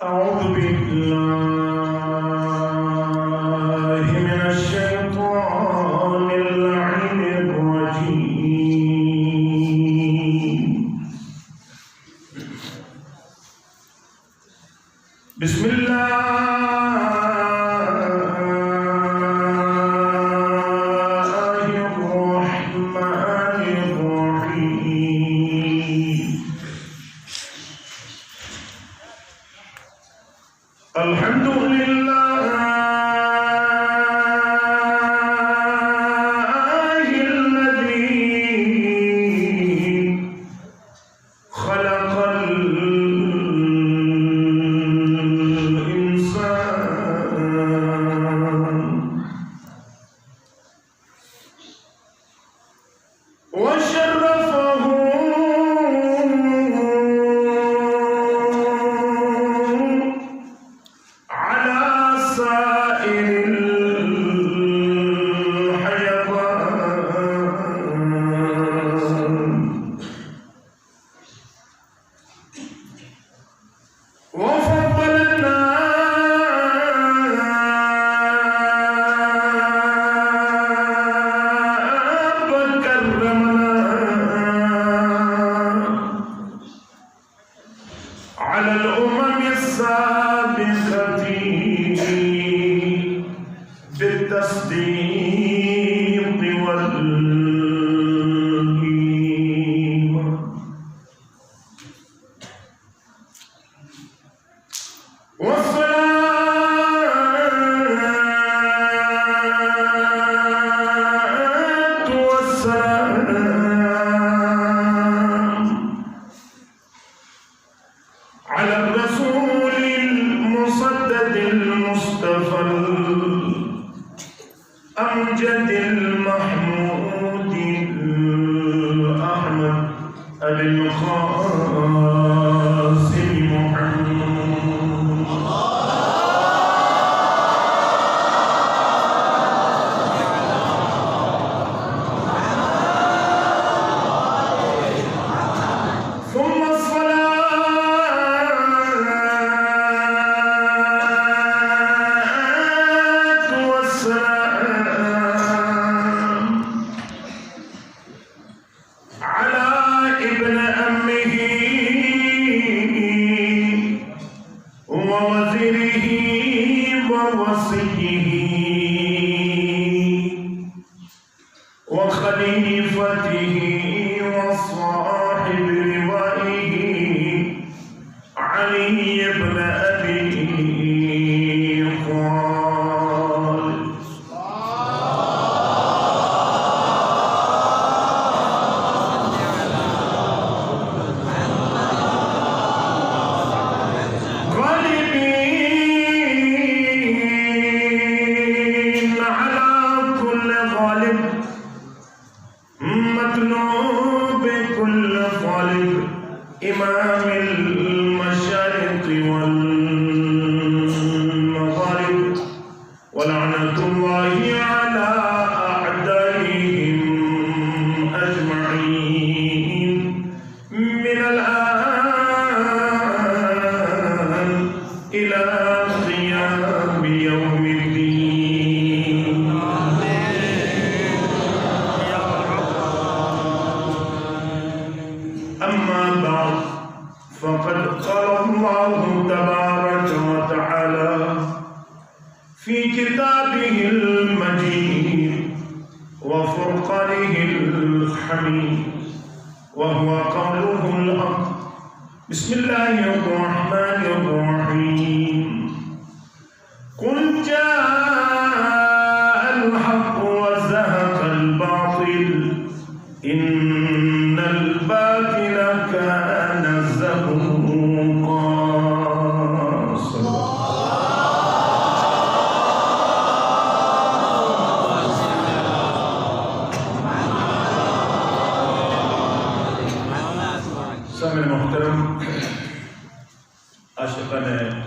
أعوذ بالله من الشيطان اللعين الرجيم. بسم الله الرحمن الرحيم. الحمد لله الذي خلق الإنسان وشرفه على سائر الحيوان وفضلنا وكرمنا على الأمم السابقة بالتصديق والإيمان. والصلاة والسلام على الرسول المصدد المصطفى الأمجد المحمود الأحمد أبي القاسم محمد. ثم الصلاة والسلام على ابن أمه ووزيره ووصيه وخليفته وصاحب لوائه علي بن أبي طالب. غالبين على كل غالب، مطلوب كل طالب، إمام المشارق والمغارب، ولعنة الله على أعدائهم أجمعين من الآن إلى قيام يوم الدين. أما بعد، فقد قال الله تبارك وتعالى في كتابه المجيد وفرقانه الحميد، وهو قوله الحق. بسم الله الرحمن الرحيم. قل جاء الحق وزهق الباطل إن الباطل كان زهوقا. سامع محترم، عاشقان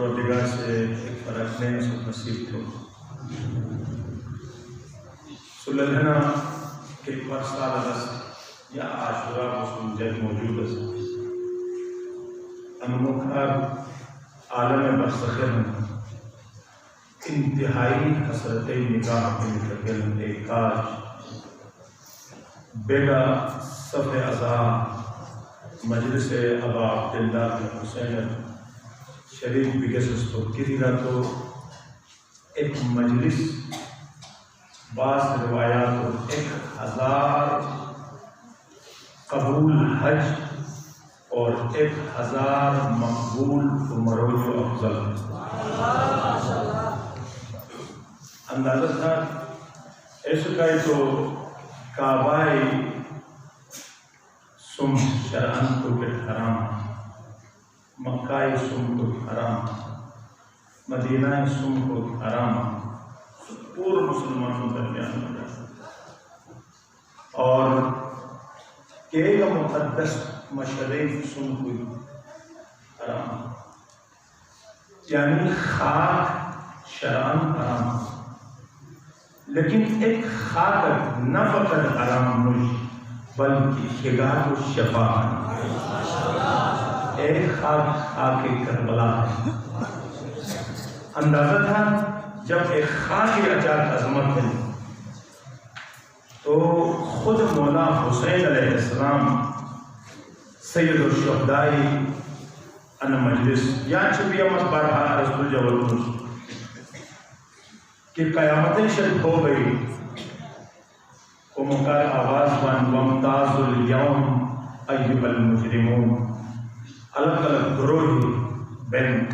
پروردگار سے ایک فرق نہیں سب نصیب تھو سلحنا کہ پر سال رس یا عاشورہ مسلم جد موجود ہے انمکھار عالم برزخر انتہائی حسرت نگاہ میں شکل ایک کاش بیگا صف عزا مجلس ابا عبداللہ بن حسین شریف بگسس تو کسی را تو ایک مجلس بعض روایات 1000 قبول حج اور 1000 مقبول مروج و افضل اندازہ تھا ایسا کہے تو کعبہ سم شرعن کو حرام مکہ سم کو حرام مدینہ سم کو حرام پورے مسلمانوں درمیان ہو جاتا اور ایک مقدس مشرف سم کو حرام یعنی خاک شرعن حرام لیکن ایک خاک نہ فقط حرام نوش بلکہ حگات و شفا ایک خاک کربلا ہے اندازہ تھا جب ایک خاک اجاد عظمت ہے تو خود مولا حسین علیہ السلام سید الشہدائی ان مجلس یا چھپیا مصبارہ رسول جوال کہ قیامت شریف ہو گئی کو مکار آواز بان ومتاز اليوم ایوب المجرمون الگ الگ گروہ بین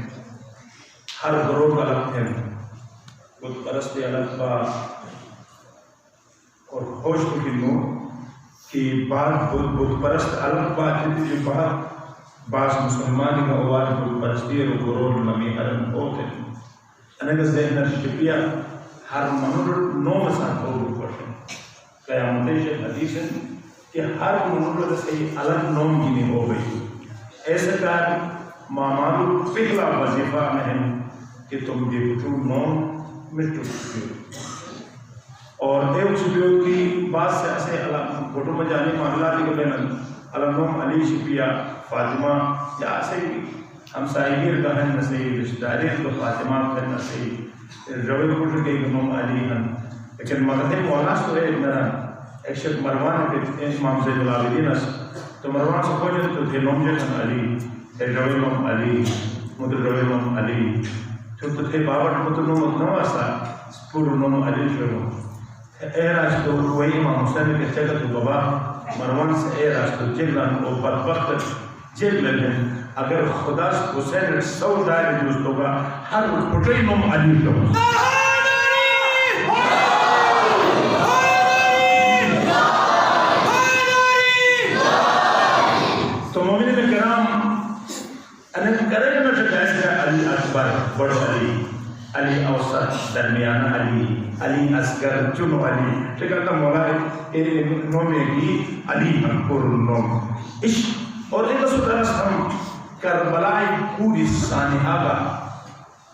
ہر گروہ الگ تھے بت پرستی الگ با اور خوش کی نو کہ بعد بت پرست الگ با جتنی بعض مسلمانی کا اوار بت پرستی اور گروہ نمی حرم ہوتے انگا ذہن شکیہ ہر منور نو مسان کو بکوشن قیامت شیخ حدیث ہے کہ ہر منور سے الگ نوم گینی ہو گئی ایسے کار معمالو پہلا وظیفہ میں ہے کہ تم دیکھو نوم مٹو سکیو اور ایک سکیو کی بات سے ایسے اللہ بھوٹو میں جانی معاملات کو لینا اللہ نوم علی شکیہ فاطمہ یا ایسے ہم سائگیر کا ہے نسی رشتاری تو فاطمہ کا نسی روی پوچھو کہ نوم علی ہیں لیکن مغدی مولا سو ہے ایک شک مروان ہے کہ امام زید العابدین تو مروان سے پوچھو تو تھے نوم جیسن علی تھے روی نوم علی مدر روی نوم علی تو تھے بابٹ مدر نوم نواسا پور نوم علی شروع اے راج تو وہی امام حسین کے چکر تو بابا مروان سے اے راج تو جلن و بدبخت جل لگن اگر خدا حسین 100 دائر دوستوں کا ہر پٹری نوم علی شروع تو مومنین کرام انہیں کرے گا نہ ایسا علی اکبر بڑو علی اوسط درمیان علی اصغر چنو علی ٹھیکہ مولا نوم کی علی انکور نوم عشق اور ایک سطرس ہم کربلائی پوری سانحہ کا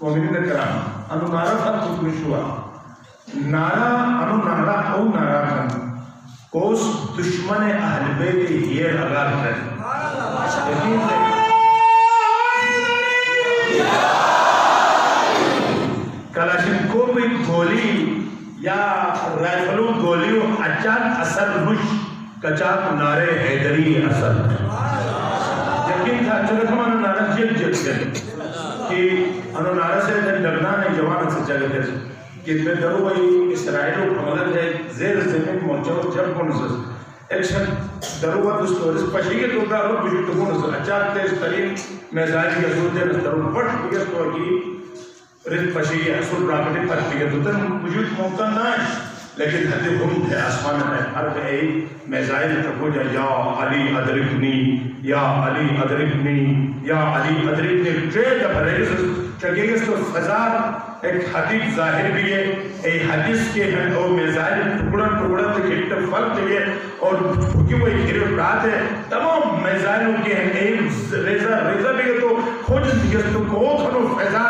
مومنین کرام انو نارا تھا تو شوا نارا انو نارا او نارا کن کوس دشمن اہل بیت یہ اگار کر یقین سے کلاشن کو بھی گولی یا رائفلو گولیو اچان اثر نش کچاک نارے حیدری اثر یقین تھا چلت ہمارا نارا جب گئے کہ انو نارا سے لگنا نہیں جوان سے چلے تھے کہ میں درو بھائی اسرائیل و حملت ہے زیر زمین موچو جب کونسس ایکشن درو بھائی دوستو اس پشی کے توقع رو بجھو تکونسس اچانک تیز ترین میزاجی یا سوچے میں درو پٹ بگیر تو کی رت پشی اصول راکٹی پر بگیر تو تن وجود ممکن نہ ہے لیکن حد ہم تھے آسمان میں ہر کئی میزائل تکو جا یا علی ادرکنی یا علی ادرکنی یا علی ادرکنی ٹریڈ اپ ریسس چکے گس تو فضا ایک حدیث ظاہر بھی ہے ایک حدیث کے ہیں اور میزائل ٹکڑا تک ایک فرق بھی ہے اور کیونکہ وہ ایک گرفت رات ہے تمام میزائلوں کے ہیں ایک ریزہ بھی ہے تو خود جس تو کو تھنو فضا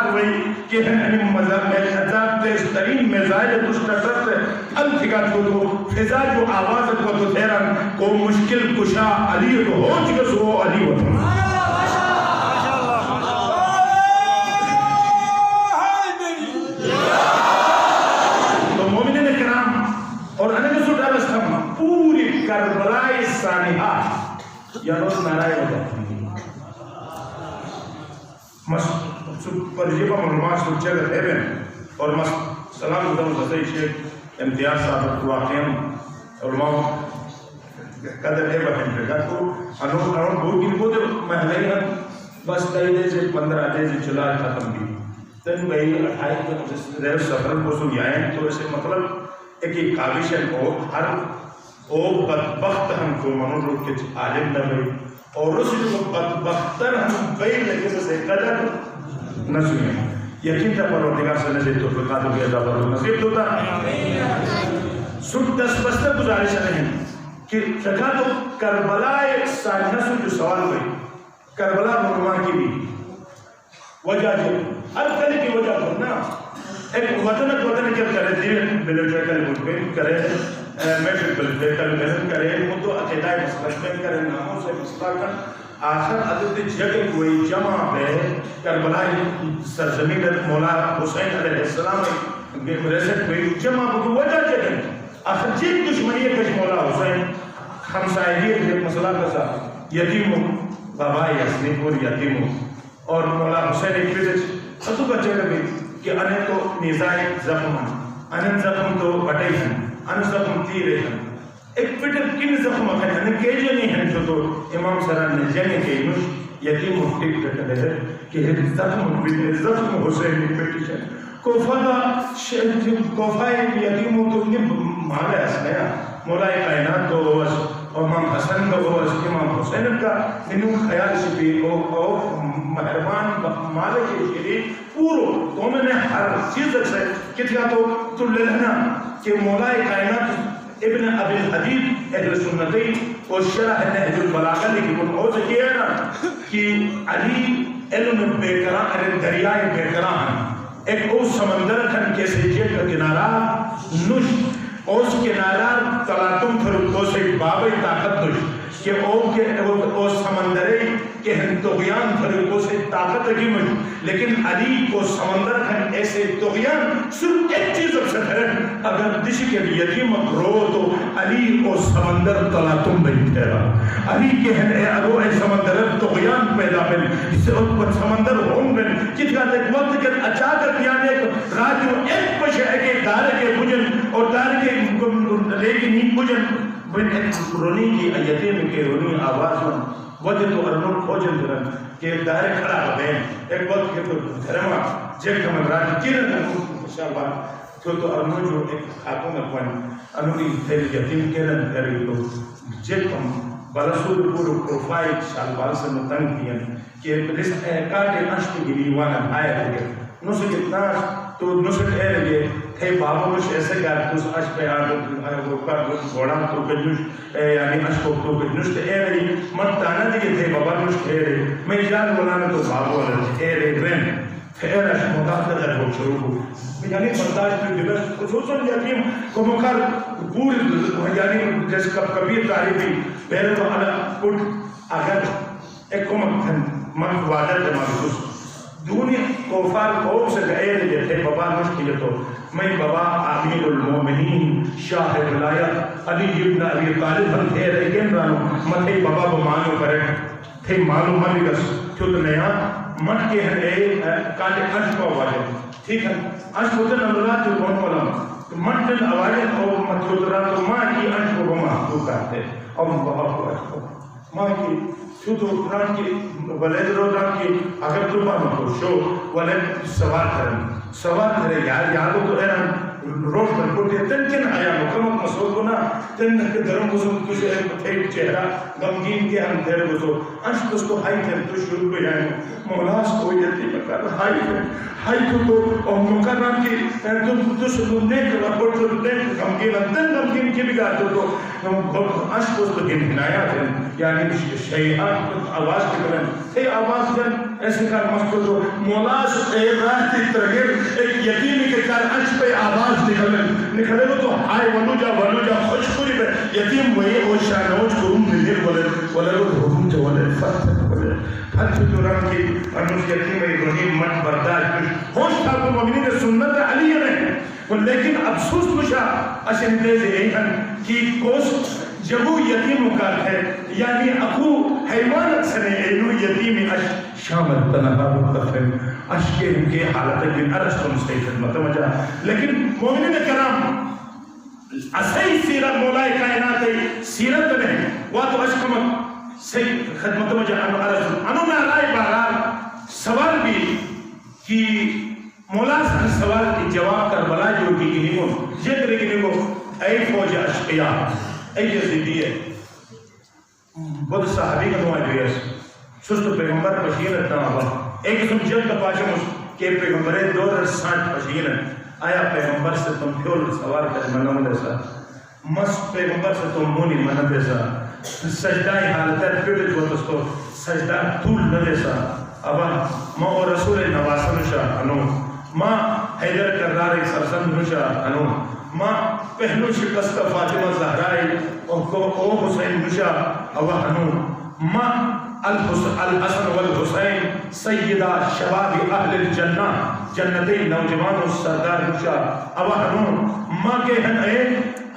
میزائل تشترت التھگا تو فضا جو آواز کو تو تیرن کو مشکل کشا علی تو ہو چکے سو علی وطن تو مومنین کرام اور انہیں سو ڈالس ہم پوری کربلائی سانحہ یا روز نارائے وجہ پر جیبا معلومات سوچے گا ہے اور سلام قدم حسین شیخ امتیاز صاحب واقعیم علماء قدر ہے بہن رکھا تو انہوں بھوکی کو دے محلی ہیں بس کئی دے سے 15 دے سے چلا ختم بھی تن بھئی 28 ریو سفر کو سن جائیں تو اسے مطلب ایک کابش ہے کو ہر او بدبخت ہم کو منو لوگ کے عالم نہ بھئی اور اس کو بدبختر ہم بھئی لیکن اسے قدر نہ سنیں یقین تھا پروردگار سے نزید توفیقات و عذاب و نصیب ہوتا سن دس بستہ گزارش نہیں کہ رکھا تو کربلا سانحہ سے جو سوال ہوئی کربلا مرمان کی بھی وجہ جو ہر کل کی وجہ کرنا ایک وطن کیا کرے دیر ملیٹریکل موومنٹ کرے میٹرکل محنت کرے مدو عقیدہ مسلم کرے ناموں سے مستقل آخر عدد جگہ کوئی جمع بے کربلا سرزمین مولا حسین علیہ السلام ریسٹ بے جمع بکو وجہ جگہ آخر جیت دشمنی کش مولا حسین ہمسائیت ایک مسئلہ کسا یتیموں بابا یسنیپور یتیموں اور مولا حسین ایک پیدش اتو بچے لگے کہ انہیں تو نیزائی زخم ہیں انہیں زخم تو بٹائی ہیں انہیں زخم تیرے ہیں ایک پیٹر کن زخم ہیں انہیں کیجے نہیں ہیں جو تو امام سران نے جنگے کے نوش یتیم محتیب کرتے ہیں کہ زخم پیٹر زخم حسین پیٹش ہے کوفائی یتیموں تو انہیں مالا ہے اس میں مولا کائنات تو اور امام حسن کا وہ امام حسین کا انہوں خیال سے بھی مہربان مالک شریف پورو تو میں نے ہر چیز سے کتنا تو لے لینا کہ مولا کائنات ابن ابی الحدید اہل سنتی اور شرح نہج البلاغہ لکھی وہ ہو سکے ہے نا کہ علی علم بیکران علی دریائے بیکران ایک او سمندر کھن کیسے جیٹ کا کنارہ نش اس کنارہ تلاتم تھرکو سے بابی طاقت نش کہ او سمندرے کہ ہم تغیان تھرکو سے طاقت کی مجھ لیکن علی کو سمندر کھن ایسے تغیان صرف ایک چیز اکثر ہے اگر دشی کے یتیم رو تو علی کو سمندر تلاتم بن تیرا علی کے ہن اے سمندر تغیان پیدا بن اسے سمندر ہوں بن کتنا تک وقت کے اچاکت یعنی ایک راجو ایک پشہ ایک دار کے بجن اور دار کے لیکن ہی بجن بن ایک رونی کی یتیم کے رونی آواز میں وجہ تو ارنو کھوجن درن کہ ایک دار کھڑا بین ایک وقت کے تو دھرمہ جیک کمن راج کیرن انشاءاللہ تو ارنو جو ایک خاتون اپن انہوں کی تیری یتیم کیرن تیری تو جیک کم برسول پورو پروفائل شالبال سے متنگ کیا کہ اس کاٹے عشق کی دیوانا بھائی ہے نو سے کتنا تو نو سے کہہ رہے تھے بابا مجھ ایسے گا تو عشق پہ گوڑا تو کنجوش یعنی عشق تو کنجوش تے اے رہی مرتانا دیگے تھے بابا مجھ کہہ رہے میں جان بولانا تو بابا والا کہہ رہے رہن پھر عشق مدافع در وہ شروع ہو یعنی برداشت میں دیبس خصوصاً یقیم کو مکر پور یعنی جیسے کبیر تعریفی پہلے تو پٹ اگر ایک کمک من وعدہ جمع دونی کوفار قوم سے گئے رہے تھے بابا مشکل تو میں بابا امیر المومنین شاہ ولایت علی ابن ابی طالب ہم تھے رہے گئے رانو مطلب بابا بمانو کرے تھے معلوم ملگس چھوٹ نیا مٹ کے ہیں کانٹے عشق کو آوازیں ٹھیک ہے عشق ہوتے نمرات جو کون والا مٹ دل آوازیں اور مطلب تو ماں کی عشق کو بما تو کرتے اور بابا کو عشق کو ماں کی چھوٹو قرآن کی ولید روزان کی اگر تو پاہم کو شو ولید سوار کریں یادو تو ایران روش پر کوٹے تن کن آیا مکمک مسئول کو نا تن درم بزن کچھ ایک چہرہ غمگین کے ہم تیرے بزو عشق اس کو ہائی تھے تو شروع پہ جائیں مولاس کو یتی مکر ہائی تو اور مکران کی تو سننے کے لپٹ تو نیک غمگین تن غمگین کی بھی گاتے تو اشخاص کو ہنایات ہیں یعنی شیعات آواز کے کریں تے آواز دن ایسے کار مستر جو مولاس اے راہتی ترگیر ایک یتیمی کے کار اچھ پہ آواز نکلے گو تو آئے ونو جا خوش خوری پہ یتیم وہی او شانوچ کروں ملیر ولے گو حکم تے ولے فتح دوران کی انوز یتیم ابراہیم مٹ برداشت کچھ ہوش تھا کو مبینی سنت علی ہے لیکن افسوس مشا اشندیز ایہن کی کوس جبو یتیم مکار ہے یعنی اکو حیوانت سنے اینو یتیم اش شامل تنہا متفر اشکے کے حالت اکن ارستو مستیقن متوجہ لیکن مومنین کرام اسی سیرت مولا کائنات سیرت نہیں واتو اشکمت سی خدمت مجھے انو ارستو انو میں رائے بارار سوال بھی کہ مولا سن سوال کی جواب کربلا جو کی گنیمون ذکر گنیمون اے فوج اشقیاء اے یزیدی ہے بدھ صحابی کا نوع جویس سست پیغمبر پشیرت نام ایک قسم جلد پاشمس کہ پیغمبر 2060 پشیرت آیا پیغمبر سے تم پیول سوال کر منو دیسا مس پیغمبر سے تم مونی منو دیسا سجدائی حالتر پیڑ جو تستو سجدہ طول نہ دیسا ابا ما رسول نواسن شاہ انو ماں حیدر کرار سرسند نشا انو ماں پہلو شکست فاطمہ زہرائی او حسین نشا اوہ انو ماں الحسن والحسین سیدہ شباب اہل الجنہ جنتی نوجوان و سردار نشا اوہ انو ماں کے ہن اے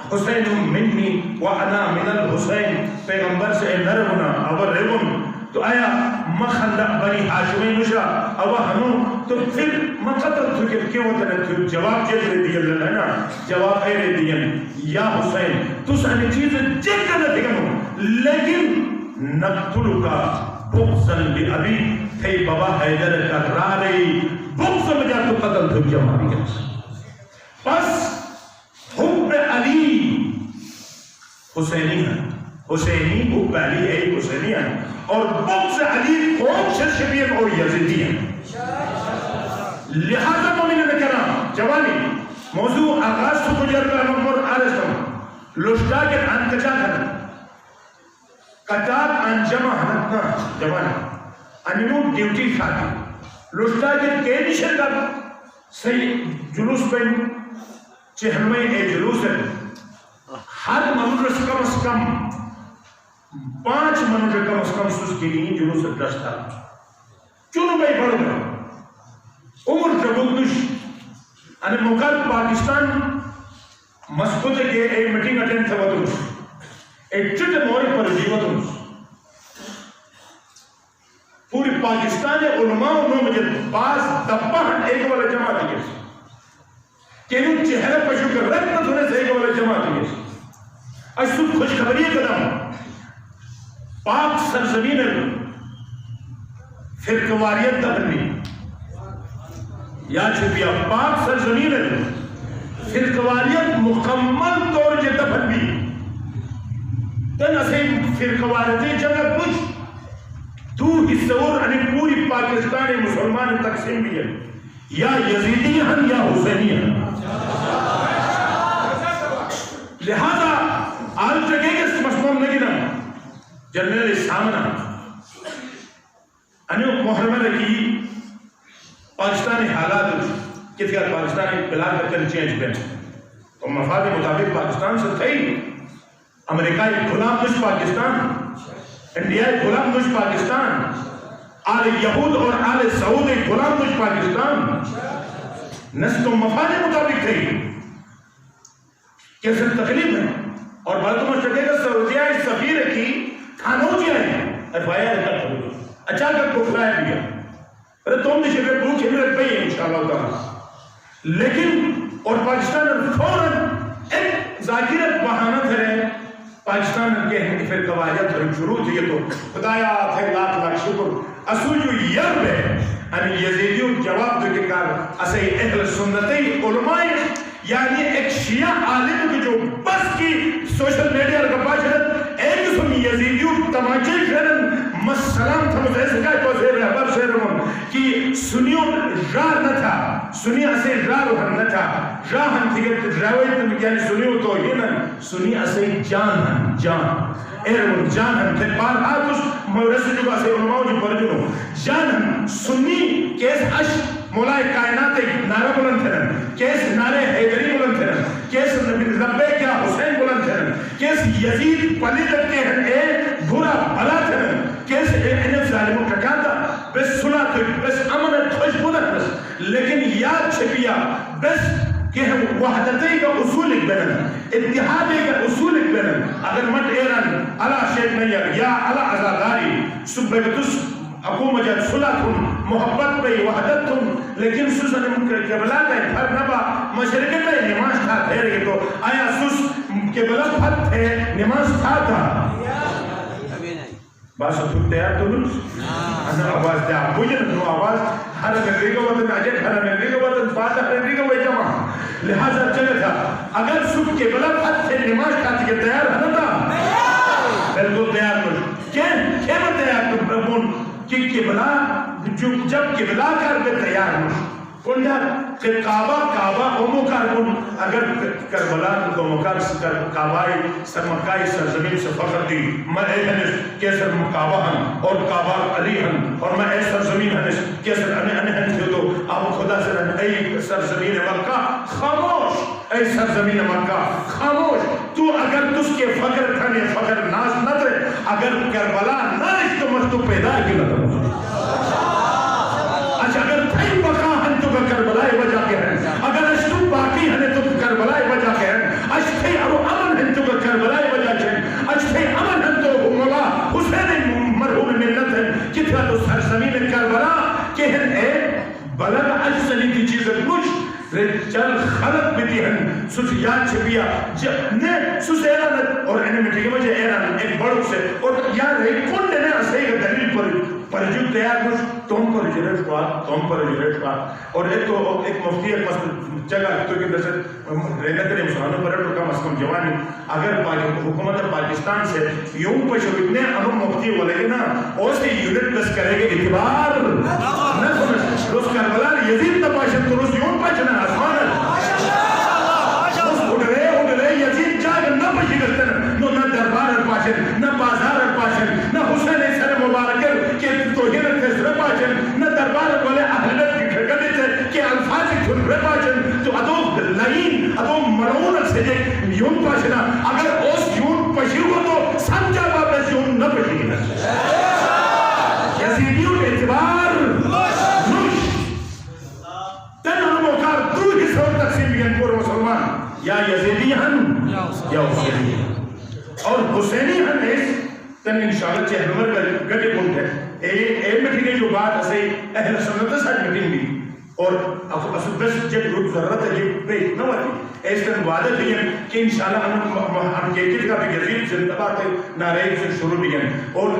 حسین منی وانا من الحسین پیغمبر سے نرمنا اوہ ریون تو آیا مخندق بنی حاشمی نشا اوہ ہنو تو پھر مقتل تھکر کیوں تنے تو جواب جد رہ دیا اللہ نا جواب اے رہ دیا یا حسین تو سانی چیز جد کرنا تھے لیکن نقتلکا بغضاً بی ابی تھے بابا حیدر کراری بغضاً بجا تو قتل تھک جمع بھی پس حب علی حسینی ہے حسینی حب علی ہے حسینی ہے اور بغض علی قوم شرشبیت اور یزیدی ہیں لہذا مومنین کرام جوانی موضوع آغاز تو کجر مر آرستم لشتا کے ان کچا کرنا کتاب ان جمع ہنتنا جوانی انیمو ڈیوٹی شاکی لشتا کے کینی شرکت صحیح جلوس پہ چہرمے اے جلوس ہے ہر منرس کم از کم 5 منٹ کم از کم سس کی نہیں جلوس دستا چونو بھائی پڑھ گا عمر جبوگنش انہیں مقال پاکستان مسکوتے کے ایک میٹنگ اٹینڈ تھا ودنس ایک چٹ موری پر جیوتنس پوری پاکستان علماء انہوں مجھے باز دبا ایک والا جماعت کی کہ انہوں چہرے پر شکر رکھ نہ تھوڑے سے ایک والا جماعت کی اشتو خوش خبری قدم پاک سرزمین فرقواریت دبنی یا چھپیا پاک سرزمین فرقواریت مکمل طور جے دبنی تن اسے فرقواریت جگہ کچھ دو حصور انہیں پوری پاکستان مسلمان تقسیم بھی ہے یا یزیدی ہیں یا حسینی ہیں لہذا آل جگہ کے مسلمان نگینا جنرل سامنا انہوں محرمہ رکھی پاکستانی حالات کسی کا پاکستانی بلاد کرکر چینج پہ تو مفاد مطابق پاکستان سے تھی امریکائی غلام نش پاکستان انڈیائی غلام نش پاکستان آل یہود اور آل سعود غلام نش پاکستان نسل و مفاد مطابق تھی کیسے تکلیف ہے اور بلتمہ شکے گا سعودیہ سفیر کی خانوجی آئی ایف آئی آر کر دو اچانک کو کھلائے دیا ارے تم نے شکر پوچھ ہمیں پہی ہے انشاءاللہ تعالی لیکن اور پاکستان فوراً ایک ذاکرت بہانت ہے پاکستان کے پھر قواعد شروع تھی تو خدایا تھے لاکھ لاکھ شکر اسو جو یرب ہے ان یزیدیوں جواب دے کے کار اسے اہل سنتی علماء یعنی ایک شیعہ عالم کی جو بس کی سوشل میڈیا کا باشرت ایک قسم یزیدیوں تماچے شرن مسلام تھا مجھے سکائی تو زیر رہبر شہرمون کہ کہ سنیوں راہ نہ تھا سنی اسے راہ روحن نہ تھا راہ ہم تھی کہ روایت یعنی سنیوں تو یہ نا سنی اسے جان ایرون جان ہم تھے بار آتوس مورسی جو اسے علماء جو پرجنو جان ہم سنی کیس اش مولائے کائنات نعرہ بلند تھرن کیس نعرہ حیدری بلند تھرن کیس ربے کیا حسین بلند تھرن کیس یزید پلی لگتے ہیں اے برا بلا تھرن کیس انہیں ظالموں کٹاتا بس سنا تو بس امن خوش بودت بس لیکن یاد چھپیا بس کہ ہم وحدتی کا اصول ایک بنن اتحادی کا اصول ایک بنن اگر مٹ ایران علا شیخ نیر یا علا عزاداری سبگتس حکومت جات صلح تھن محبت پہ وحدت تھن لیکن سوس قبلہ کا پھر نبا مشرقی پہ نماز تھا پھر گئے تو آیا سوس قبلہ پھت تھے نماز تھا بس تو تیار تو لوگ انا آواز دیا بجن نو آواز ہر نگری کا وطن اجت ہر نگری کا وطن فاتح نگری کا وجمع لہذا چلے تھا اگر سب قبلہ پھت تھے نماز تھا کہ تیار ہے نا بلکل تیار کچھ کیا میں تیار کچھ کہ قبلہ جب قبلہ کر پہ تیار ہوں کنڈا کہ کعبہ امو کارکن اگر کربلا کو مکار کعبائی سرمکائی سرزمین سے فخر دی میں اے ہنس کیسر کعبہ ہن اور کعبہ علی ہن اور میں اے سرزمین ہنس کیسر انہیں ہنس دے تو آپ خدا سے رہن اے سرزمین مکہ خاموش اے سرزمین مکہ خاموش تو اگر تس کے فخر کھنے فخر ناز نہ دے اگر کربلا نہ اس تو مجھ تو پیدا کی نہ دے اچھا اگر تھئی بقا ہن تو کربلائی وجہ کے ہیں اگر اشتو باقی ہنے تو کربلائی وجہ کے ہیں اشتھئی ارو امن ہن تو کربلائی وجہ کے ہیں اشتھئی امن ہن تو مولا حسین مرحوم ملت ہے کتنا تو سرزمین کربلا کہ ہن اے بلد اجسلی کی چیزیں کچھ چل خلق بیتی ہیں سوچ یاد چھپیا نے سوچ ایران اور انہیں مٹھے مجھے ایران ایک بڑوں سے اور یاد ہے کن نے اسے ایک دلیل پر جو تیار کچھ تم پر جلیٹ ہوا اور ایک تو ایک مفتی ایک جگہ تو کہ جیسے رہنے کرے مسلمانوں پر تو کم از کم جوانی اگر حکومت پاکستان سے یوں پشو اتنے انو مفتی والے نا اسے یونٹ پلس کرے گے اعتبار نہ سمجھ روز کربلا یزید تپاشن تو روز یوں پچنا آسمان اڑے یزید جاگ نہ پشی کرتے نہ دربار پاشن نہ بازار پاشن نہ حسین سر مبارکر کہ توہین کسر پاشن نہ دربار والے اہلت کی کھڑکنے تھے کہ الفاظ کھن پاشن تو ادو لائن ادو مرون سے یون پاشنا اگر اس یون پشی ہو تو سمجھا بابس یون نہ پشی گنا یزیدیوں کے اعتبار نوش تن ہم اوکار دو حصوں تقسیم بین پور مسلمان یا یزیدی ہن یا حسینی اور حسینی ہن اس تن انشاءاللہ چہ نمبر گٹے پونٹ ہے اے میٹنگ جو بات اسے اہل سنت ساتھ میٹنگ بھی اور اصل بس جب روز ضرورت ہے یہ پیش نہ ہوتی اس دن وعدہ بھی ہے کہ انشاءاللہ ہم کہتے کا بھی یزید زندہ بات ہے نعرے سے شروع بھی ہیں اور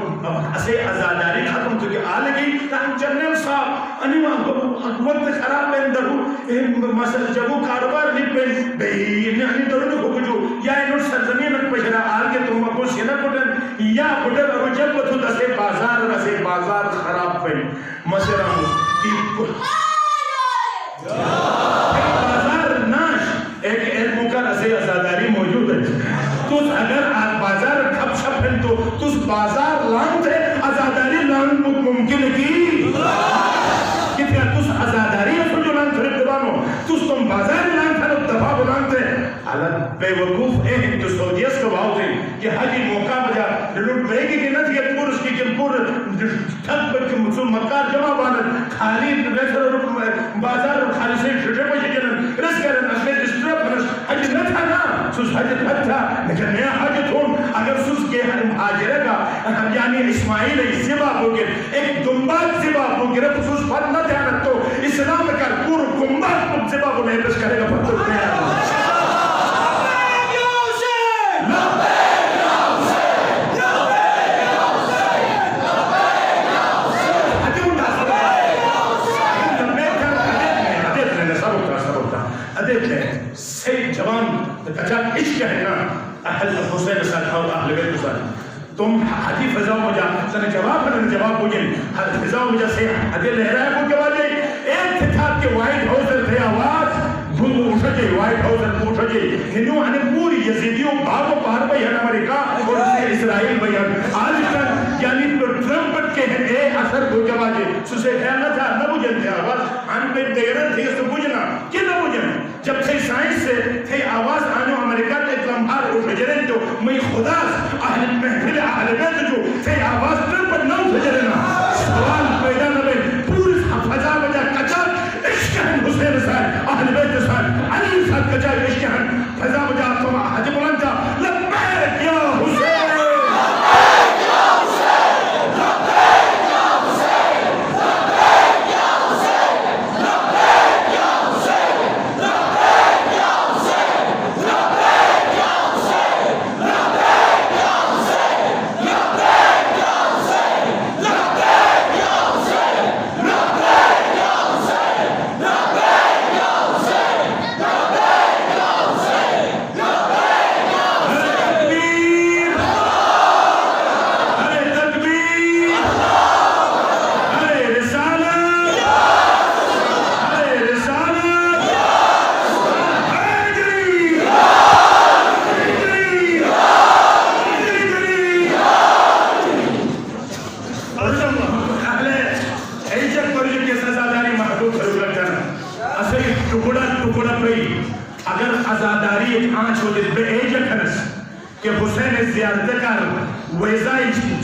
اسے ازاداری ختم تو کہ آلے گئی تاہم جنرل صاحب انہی وقت خراب میں اندرو مثلا جبو کاروبار نہیں پہن بہی انہی درو نے کو جو یا انہوں سرزمین پشرا آل کے تم کو سینہ کٹن یا کٹن اور جب بتو اسے بازار خراب پہن مثلا کی بازار ناش ایک موقع اسے ازاداری موجود ہے تو اگر بازار کھپ شپ ہے تو بازار لانت ہے ازاداری لانت ممکن کی کتنا تس ازاداری ہے جو لانت ہے دبانو تم بازار لانت ہے دفاع بلانت ہے حالت بے وقوف ہے تو سعودیس کا باؤ تھے کہ حجی موقع بجا لوٹ بے کی گنت یہ پور اس کی کہ پور تھک پر کہ مسلم مکار جمع بانت خالی ریسر بازار خالی سے چھٹے پشی جنن رس کرن اگلے ڈسٹرپ بنس حج نہ تھا نا سوس حج نہ تھا لیکن نیا حج تھون اگر سوس کے حاجرے کا یعنی اسماعیل زبا ہوگئے ایک دنبات زبا ہوگئے سوس پھر نہ دھیانت تو اسلام کا پور گنبات زبا کو نہیں بس کرے گا پھر تو نہیں عشق ہے نا اہل حسین صاحب اور اہل بیت صاحب تم حدیث فضاؤں مجھا سنے جواب مجھے حدیث فضاؤں مجھا سے حدیث لہرائے کو جواب ہنو عن پوری یزیدیوں بھاگو پار بیان امریکہ اور اسرائیل بیان آج کل یعنی ٹرمپٹ کے ہیں اے اثر کو جواجے سسے خیال تھا نہ بجن تھے آواز ہم پہ دیرن تھے اس بجنا کہ نہ بجن جب تھے سائنس سے تھے آواز آنو امریکہ تے لمحار کو بجرن تو میں خدا اہل محفل اہل بیت جو تھے آواز ٹرمپٹ نہ بجرنا سوال پیدا نہ بے پوری فضا بجا کچا عشق ہے حسین صاحب اہل بیت صاحب علی صاحب کچا عشق ہے فضا بجا تو حج بلند جا لبیک یا حسین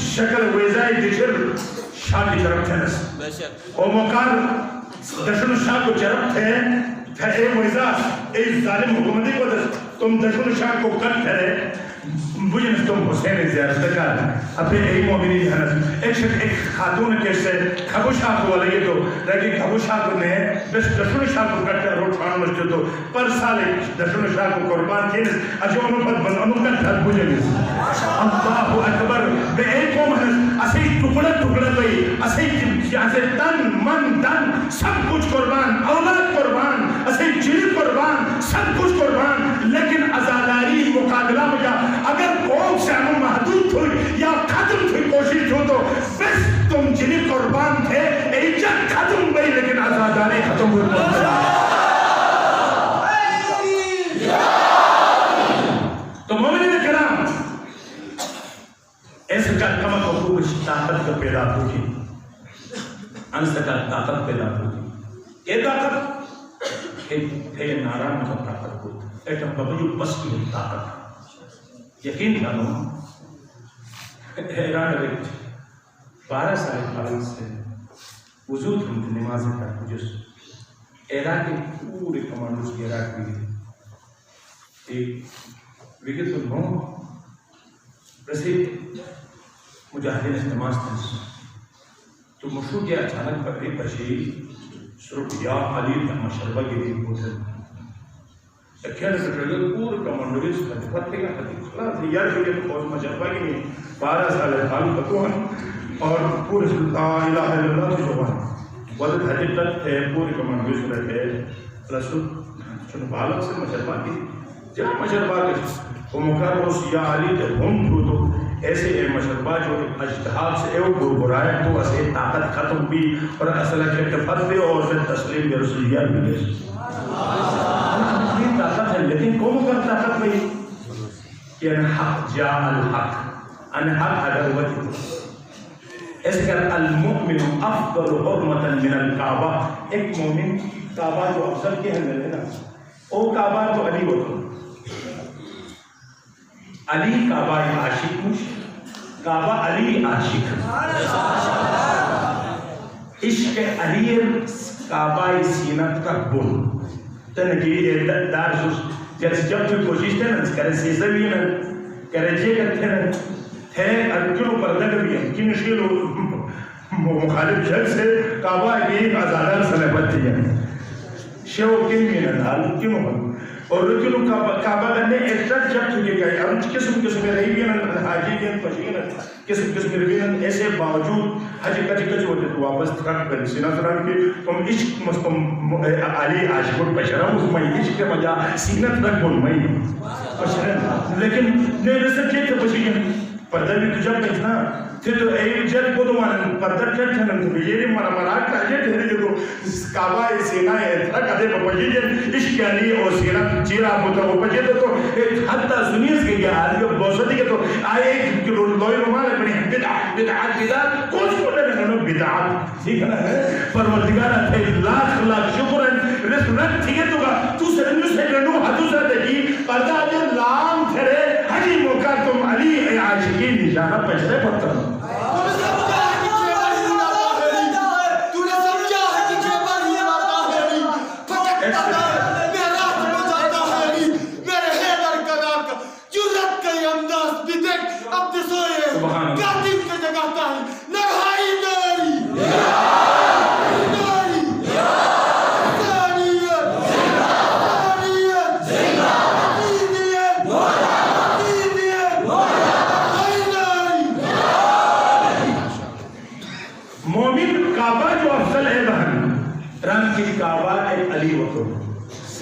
شکل ویزائی دیچر شاہ کی طرف تھنس او موقع دشن شاہ کو چرپ تھے اے ویزا اے ظالم حکومتی کو تم دشن شاہ کو کٹ کرے بجنس تم حسین زیارت کر اپنے اے مومنی ہنس ایک خاتون کے سے کھبو شاہ کو لگے تو لیکن کھبو شاہ کو نے بس دشن شاہ کو کٹ کر روٹ کھانا مجھتے تو پر سالے دشن شاہ کو قربان تھے اجو انہوں پر بنانوں کا دھر بجنس اللہ اکبر بے ایک قوم ہنس اسے ٹکڑا بھئی اسے تن من دن سب کچھ قربان اولاد قربان اسے جل قربان سب کچھ قربان لیکن ازاداری مقابلہ میں جا اگر قوم سے ہم محدود ہوئی یا ختم ہوئی کوشش ہو تو بس تم جلی قربان تھے عزت ختم ہوئی لیکن آزاداری ختم ہوئی تو مومنین کرام ایسے کا کمک حقوق طاقت کا پیدا ہوگی انس کا طاقت پیدا ہوگی یہ طاقت ہے ناران کا طاقت ہوگی ایک ببیو بس کی طاقت یقین کرو حیران رکھ 12 سال قبل سے وجود ہم نماز کا جس عراق کے پورے کمانڈوز کے عراق میں ایک وکت نو رسید مجاہدین نماز تھا تو مشروع کے اچانک پکڑے پشی صرف یا علی مشربہ کے لیے بوزن اکھیانے سے پہلے پورے کمانڈوز کا دفتے کا خطیب خلاص یار کے لیے بہت مشربہ کے لیے 12 سال خالی پکوہن اور پورے لا الہ الا اللہ کی زبان وزد حجت ہے پورے کمانڈوز رہتے رسول چون بالک سے مشربہ کی جب مشربہ کے وہ مقرر یا علی تے ہم تو ایسے اے مشربہ جو اجتہاد سے ایو گرگرائے تو اسے طاقت ختم بھی اور اصل ہے کہ فتح اور پھر تسلیم کے رسولیات بھی گئے طاقت ہے لیکن کون کر طاقت نہیں کہ ان حق جاء الحق ان حق اگر وجہ اس کر المؤمن افضل حرمتا من الکعبہ ایک مومن کعبہ جو افضل کے ہیں ملے نا او کعبہ تو علی ہوتا علی کعبہ عاشق مش کعبہ علی عاشق عشق علی کعبہ سینت کا بن تنگی دار جب تو کوشش کرنا کرے سیزا بھی نا کرے جے کرتے نا تھے ارکنوں پر لگ بھی ہیں کی نشیلو مخالف جگ سے کعبہ کی آزادان سنبت دیا شیو کن بھی نا دال کیوں ہوں اور رکنوں کعبہ کرنے ایسا جب چکے گئے ارنچ قسم رہی بھی نا حاجی کے پشی نا قسم رہی نا ایسے باوجود حاجی کچھ ہوتے تو واپس تھرک پر سینہ تھرک کے تم عشق مستم علی عاشق پشرم اس میں عشق کے مجا سینہ تھرک بول میں پشرم لیکن نہیں رسل کے تھے پشی پردہ بھی تجھا پہنا پھر تو ایک جل کو تو مانا پردہ کیا تھا نا تو یہ مراک کا جل تھے جو کعبہ سینہ تھا کدے پپجین عشق علی او سینہ چیرا پتر پپجین تو حتی سنیس کے گیا آدھے بوسطی کے تو آئے ایک لوئی رومال اپنی بدعات کچھ پڑھنے میں بدعات ٹھیک ہے پروردگارہ تھے لاکھ شکرن رسولت ٹھیک ہے تو سرنو سے لنو حدو سے دیکھی پردہ جو لام تھرے حجی موقع تم علی عاشقی نشانہ پچھلے پتر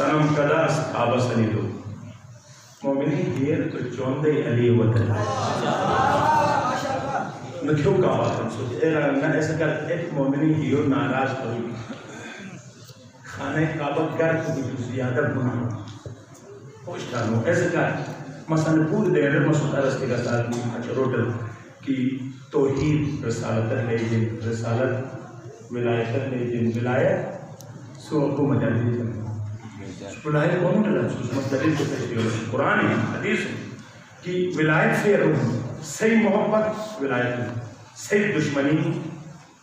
سنم کداس آبا سنیدو مومنی دیر تو چوندے علی وطن نہ کیوں کعبہ کن سوچ نہ ایسا کر ایک مومنی ہیو ناراض ہوئی خانہ کعبہ گر کو بھی زیادہ گناہ پوچھتانو ایسا کر مثلا پور دیر مسعود عرصی کا ساتھ روٹل کی توحید رسالت لے جن رسالت ولایت لے جن ولایت سو حکومت علی جن ولایت کون ہے اس مطلب کو تشریح قرآن ہے حدیث ہے کہ ولایت سے روح صحیح محبت ولایت صحیح دشمنی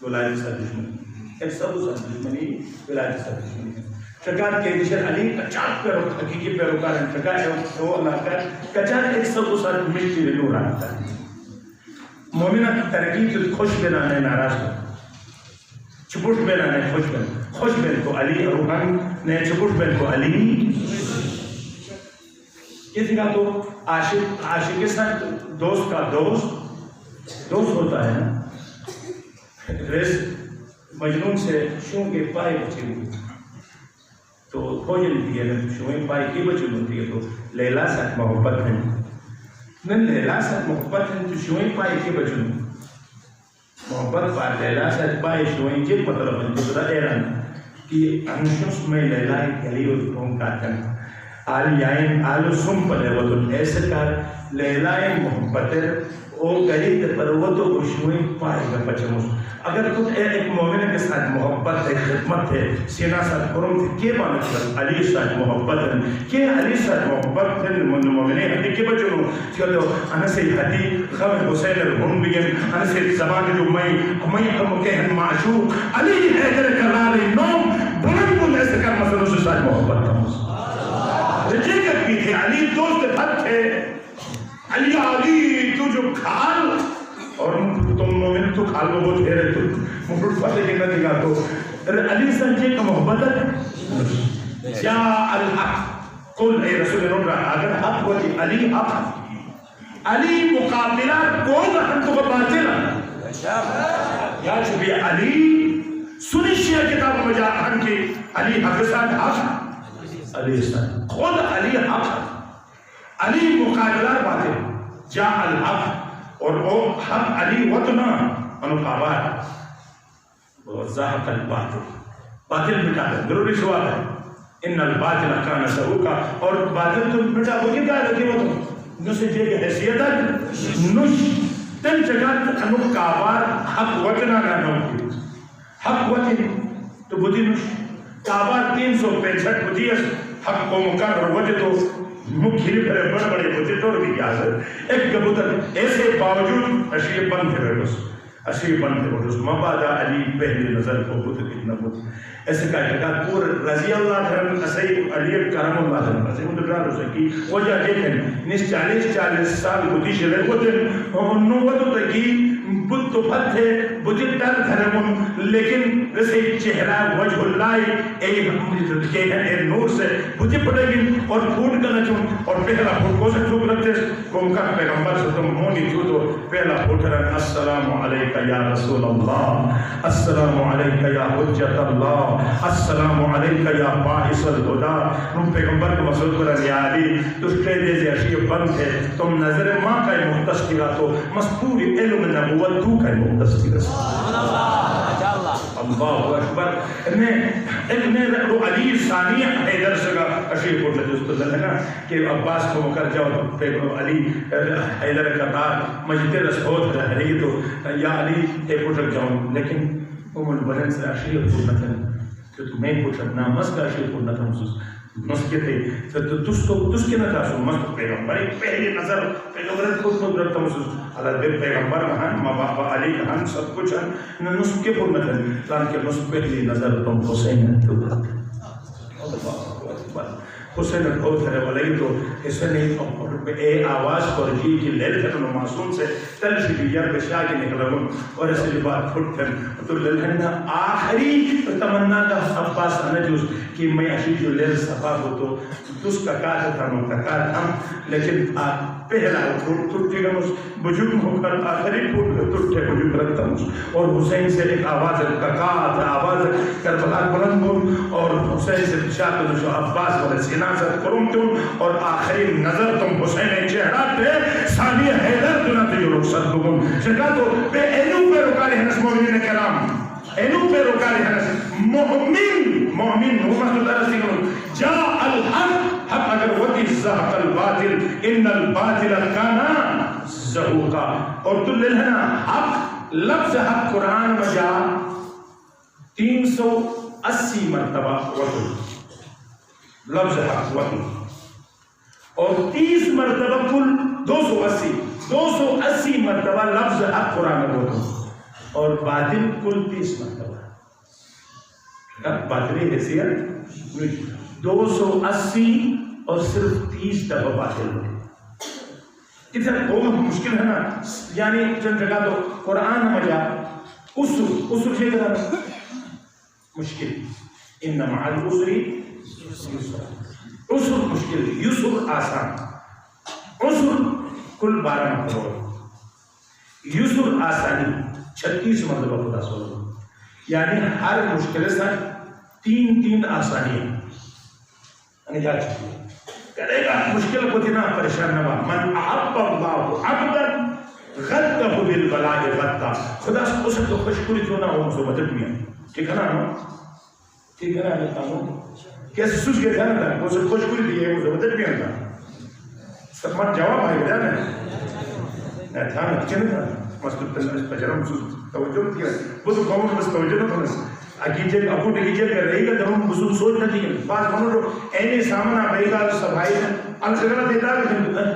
ولایت سے دشمنی ایک سب دشمنی ولایت سے دشمنی شکار کے نشر علی کچار پیروکار حقیقی پیروکار ہیں شکار ہے وہ اللہ کا کچار ایک سب مشتی نور آتا ہے مومنہ کی ترقی کی خوش بنانے ناراض کر چپوٹ بنانے خوش بن کو علی روحان نے چپوٹ بن کو علی کسی کا تو عاشق کے ساتھ دوست کا دوست ہوتا ہے نا ریس مجنون سے شون کے پائے بچے ہوئی تو ہو جلتی ہے شوئیں پائے کی بچے ہوتی ہے تو لیلہ ساتھ محبت ہے نن لیلہ ساتھ محبت ہے تو شوئیں پائے کی بچے ہوئی محبت پار لیلہ ساتھ پائے شوئیں جب مطلب ہے جو بدا ایران کہ انشوس میں لیلہ کلی اور تم کاتن آل یائن آل سم پلے وہ تو ایسے کار لیلہ محبت او گلی تے پر وہ تو شوئیں پائے گا پچموس اگر تو ایک مومنہ کے ساتھ محبت ہے خدمت ہے سینہ ساتھ کرم تھی کیا بانا چلا علی ساتھ محبت ہے کیا علی ساتھ محبت ہے مومنہ حدی کے بچوں چلو انا سے حدی خم حسین الہم بگن انا سے زبان جو میں کہن معشوق علی حیدر کرار نوم بلند کو ایسے کر مسئلوں سے ساتھ محبت ہے رجیگت بھی تھے علی دوست پھت تھے علی تو جو کھال اور تم مومن تو کھال وہ بہت ہیرے تو مفرد فتح کے نہ دکھا تو علی سنجے کا محبت جا الحق قل اے رسول اللہ اگر حق ہوتی علی حق علی مقابلہ کون ہم تو باطل یا چوبی علی سنی شیعہ کتاب میں جا ہم کی علی حق ساتھ حق علی ساتھ خود علی حق علی مقابلہ باطل جا الحق اور وہ حق علی وطنہ انو قابار وَزَّحَقَ الْبَاطِلِ باطل مٹا ہے ضروری سوال ہے ان الباطل کان سہوکا اور باطل تو مٹا وہ کیا ہے کہ وہ تو نسے جے کہ حیثیت ہے نش تن جگہ انو قابار حق وطنہ نہ نوکی حق وطن تو بدی نش قابار 365 بدی ہے حق کو مقرر وجہ تو مکھلی پھرے بڑے بڑے ہوتے تو بھی کیا ہے ایک کبوتر ایسے باوجود اشیاء بند ہے رہے اشیاء بند ہے رہے مبادا علی پہلی نظر کو بہت کتنا بہت ایسے کہا پور رضی اللہ دھرم اسی علی کرم اللہ دھرم اسی مدرار ہو سکی وجہ دیکھیں نیس 40 سال ہوتی شرے ہوتے انہوں وقت تکی بدھ تو پھت ہے بجت در دھرم لیکن ویسے چہرہ وجہ اللہ اے نور سے بجے پڑے گی اور پھوٹ کرنا چون اور پہلا پھوٹ کو سے چوک رکھتے کم کا پیغمبر سے تم ہونی چو تو پہلا پھوٹ رہا السلام علیکہ یا رسول اللہ السلام علیکہ یا حجت اللہ السلام علیکہ یا باعث الہدا تم پیغمبر کو مسعود کرا یا علی تشتے دے سے اشیاء بند ہے تم نظر ماں کا مختص کرا تو مستور علم نبوت تو کا مختص کرا اللہ اکبر ابن علی ثانی حیدر سگا اشیف کو لجوز لگا کہ عباس کو مکر جاؤ علی حیدر کا دار مجد رسول رہی تو یا علی ایک اٹھک جاؤں لیکن ام البلن سے اشیف کو نتن کہ تمہیں کچھ اپنا مسکا اشیف کو نتن محسوس نسکے تھے تو تس کے نہ تاسو مست پیغمبر پہلی نظر پیغمبر خود قدرت محسوس اللہ بے پیغمبر ہن ماں باپ علی ہن سب کچھ ہن نسکے پر نہ تھے کہ نسکے پہلی نظر تم حسین تو حسین کو تھے ولی تو حسین اے آواز پر جی کی لیل تھے تو معصوم سے تل شبیار بشا کے نکلا اور اس لیے بات پھٹ تھے تو للہنا آخری تمنا کا عباس نجوز کہ میں اشی جو لیل صفا ہو تو تس کا کاتا تھا منتقال ہم لیکن پہلا ٹوٹے گا بجوک ہو کر آخری ٹوٹے بجوک رکھتا ہوں اور حسین سے ایک آواز ککات آواز کربلا بلند ہوں اور حسین سے بشاہ تو جو عباس والے سینازت کروں تم اور آخری نظر تم حسین چہرہ پہ ثانی حیدر تو نہ تیو رخصت بگم شکا تو بے اینو پہ رکا رہے ہیں مومنین کرام اینو پہ رکا رہے ہیں مومن محمد اللہ رسی کروں جا الحق حق اگر وقی زہق الباطل ان الباطل کانا زہوقا اور تو للہنا حق لفظ حق قرآن میں جا 380 مرتبہ وطن لفظ حق وطن اور 30 مرتبہ کل 280 مرتبہ لفظ حق قرآن میں وطن اور باطل کل 30 مرتبہ باطلی حیثیت 280 اور صرف 30 دفعہ باطل ہوتے اتنا بہت مشکل ہے نا یعنی چند جگہ تو قرآن میں جا اسر سے کرا مشکل ان مع العسر اسر مشکل یسر آسان اسر کل 12 مرتبہ یسر آسانی 36 مرتبہ خدا سو یعنی ہر مشکل سے 3 آسانی یعنی کیا چاہیے کرے گا مشکل کو اتنا پریشان نہ من احب اللہ عبدا غدہ بالبلاء غدہ خدا اسے تو خوشکوری کیوں نہ ہو مجھے مدد میں ٹھیک ہے نا ٹھیک ہے نا کیسے سوچ کے دھیان تھا اسے خوشکوری دی ہے مجھے مدد میں آتا سب مت جواب آئے گا نا میں دھیان رکھتے نہیں تھا مستقبل تلنس پجرم توجہ نہیں کیا وہ تو قوم بس توجہ نہ تھا اکیجے اپو ڈگیجے کر رہی گا تو ہم بسول سوچ نہ دیئے بعض ہمیں جو اینی سامنا بھائی گا سبھائی الخگرہ دیتا ہے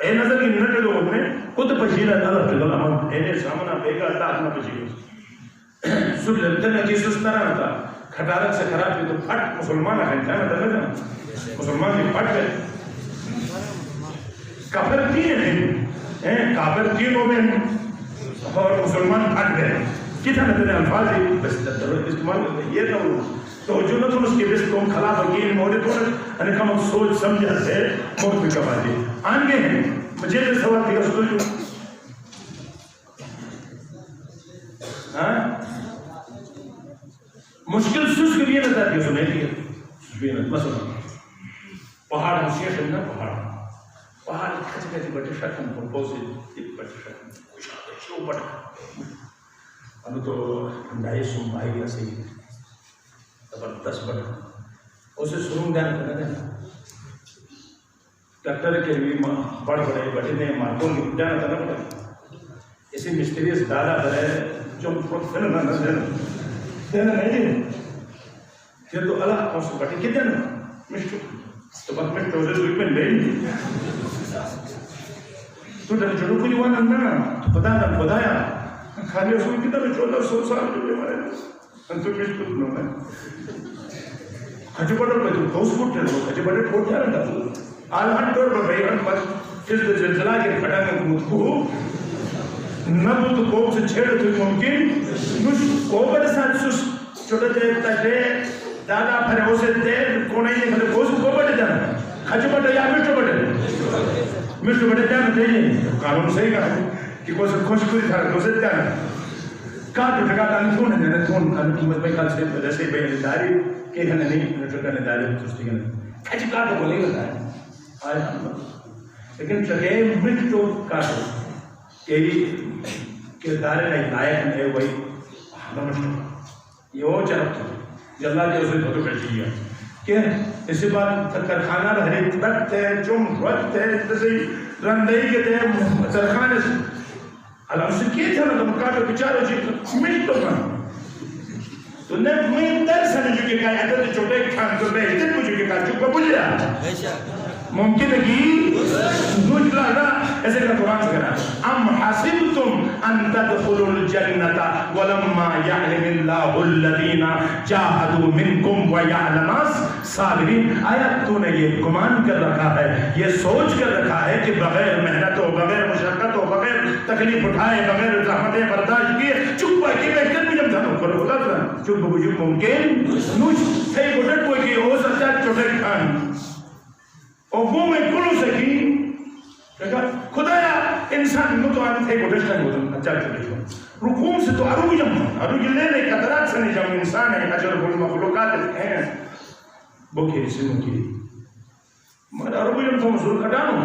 اے نظر کی نٹ لوگ نے خود پشیرہ اللہ فضل احمد اینی سامنا بھائی گا اللہ اپنا پشیرہ سن لگتا ہے کہ اس طرح تھا کھٹارت سے خراب ہے تو پھٹ مسلمان ہے کیا نہ دلے مسلمان کی پھٹ ہے کافر تین ہیں کافر تینوں میں اور مسلمان پھٹ گئے کتنا نتنے الفاظ ہے بس استعمال کرتے ہیں یہ نہ ہو تو جو نہ تم اس کے بس تم خلاف وکیل موڑے تو انہیں کم سوچ سمجھا سے موت بھی کبا دے آنگے ہیں مجھے جو سوال تھی اس کو جو مشکل سوچ کے لیے نتا دیا سنے دیا سوچ مثلا پہاڑ مسیح شدنا پہاڑ کھچ کھچ بٹے شکن پرپوزی ایک بٹے شکن کشاہ شو بٹا اب تو ڈھائی سو بھائی گیا صحیح زبردست بٹا اسے سرون جانے کرنا دینا ڈاکٹر کے بھی بڑھ بڑے بٹے نے مارکوں کی جانا کرنا پڑا اسی مسٹریس دادا بڑے جو پروفیسر نہ دینا نہیں دینا پھر تو اللہ کون سے بٹے کتنے نا مشکل تو بات میں ٹوزے سوئی میں لے لی تو جب جڑو کو جوان اندر تو خدایا خالی اس میں کتنا میں 1400 سال جو بیمارے انتو مشکل نو میں کھجو بڑا پہ تو کوس پوٹ رہے ہو کھجو بڑا ٹھوٹ جا رہا تھا آلہان ٹور پر بھائی ہم بس کس دے زلزلہ کے کھڑا میں مجھ کو نبو تو کوپ سے چھیڑ تو ممکن نوش کوپر ساتھ سوس چھوٹا جائے دے دادا پھر ہو سے دے کونے یہ پھر کوس کوپر جانا کھجو بڑا یا مشتو بڑے جانا دے قانون صحیح کہا ہے کہ کوئی سے خوش کوئی تھا دوسرے جانا کہا تو جگہ تانی تھون ہے نے تھون حکومت میں کل سے جیسے بین داری کہ ہنے نہیں جگہ نے داری ترستی گنے کھچ کہا تو بولے گا ہے آئے لیکن چگے مٹو کہا تو کہ دارے نہیں لائق ہے وہی نمشتو یہ وہ چرک جلال کے اسے بھتو کشیہ کہ اسی بات ترخانہ رہنے ترکتے چم رکھتے تسی رندائی کے تے ترخانے سے اللہ سے کیے تھا نا تم کہا بچارو جی مل تو کہا تو نے میں درسن جو کہ کہا ہے تو چھوٹے کھان تو بے اتن مجھے کہ کہا چکا بجھا ممکن ہے کہ نوچ لگا ایسے کا قرآن سے کہنا ام حسبتم ان تدخلوا الجنة ولما يعلم الله الذين جاهدوا منكم ويعلم الصابرين آیا تو نے یہ گمان کر رکھا ہے یہ سوچ کر رکھا ہے کہ بغیر محنت ہو بغیر مشقت ہو بغیر تکلیف اٹھائے بغیر زحمتیں برداشت کیے چپ پا کی بہتر بھی جب دھانوں پر ہوتا تھا چپ بجھو ممکن نوچ تھے گھٹٹ کوئی کہ ہو سکتا ہے چھوٹے کھان اور وہ میں کلو سکی کہا خدایا انسان نو تو آنے تھے گھٹشتا نہیں ہوتا اچھا چھوٹے چھوٹے رکوم سے تو عروج لینے قدرات سے نہیں جب انسان ہے اجر بول مخلوقات ہیں وہ کھیری سے مکی مگر عروج تو مزور کھٹانو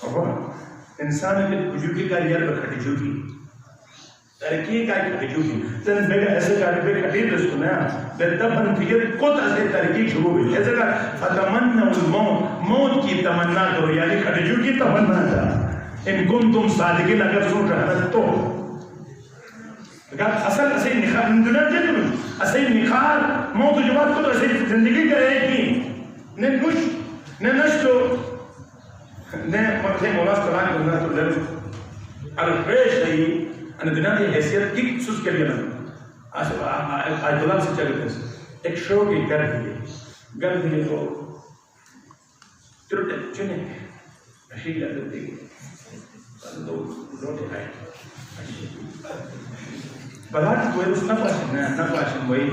اور انسان ہے کہ کجو کی کاریار پر کھٹی چھوٹی ترکی کا کھٹی چھوٹی تن بیگا ایسے کاری پہ کھٹی رسکو نیا بیتا بنتیت کت ایسے ترکی شروع بھی ایسے کہا فتمنّا الموت موت کی تمنا کرو یعنی کھٹی چھوٹی تمنا تھا ان کنتم صادقین اگر سوچ رہا تو کہا اصل ایسے نخار دنیا جنگ میں ایسے نخار موت جو بات کو تو ایسے زندگی کا ایک ہی نے نش تو نے مرتے مولا سلام کرنا تو لرز الفریش ہے ان دنیا کی حیثیت کی سوچ کے لیے نا آج دلال سے چلتے ہیں ایک شو کی گر دیئے تو ترٹے چنے اشیل عدد دیئے دو روٹے آئے بلات کوئی اس نفاشن وہی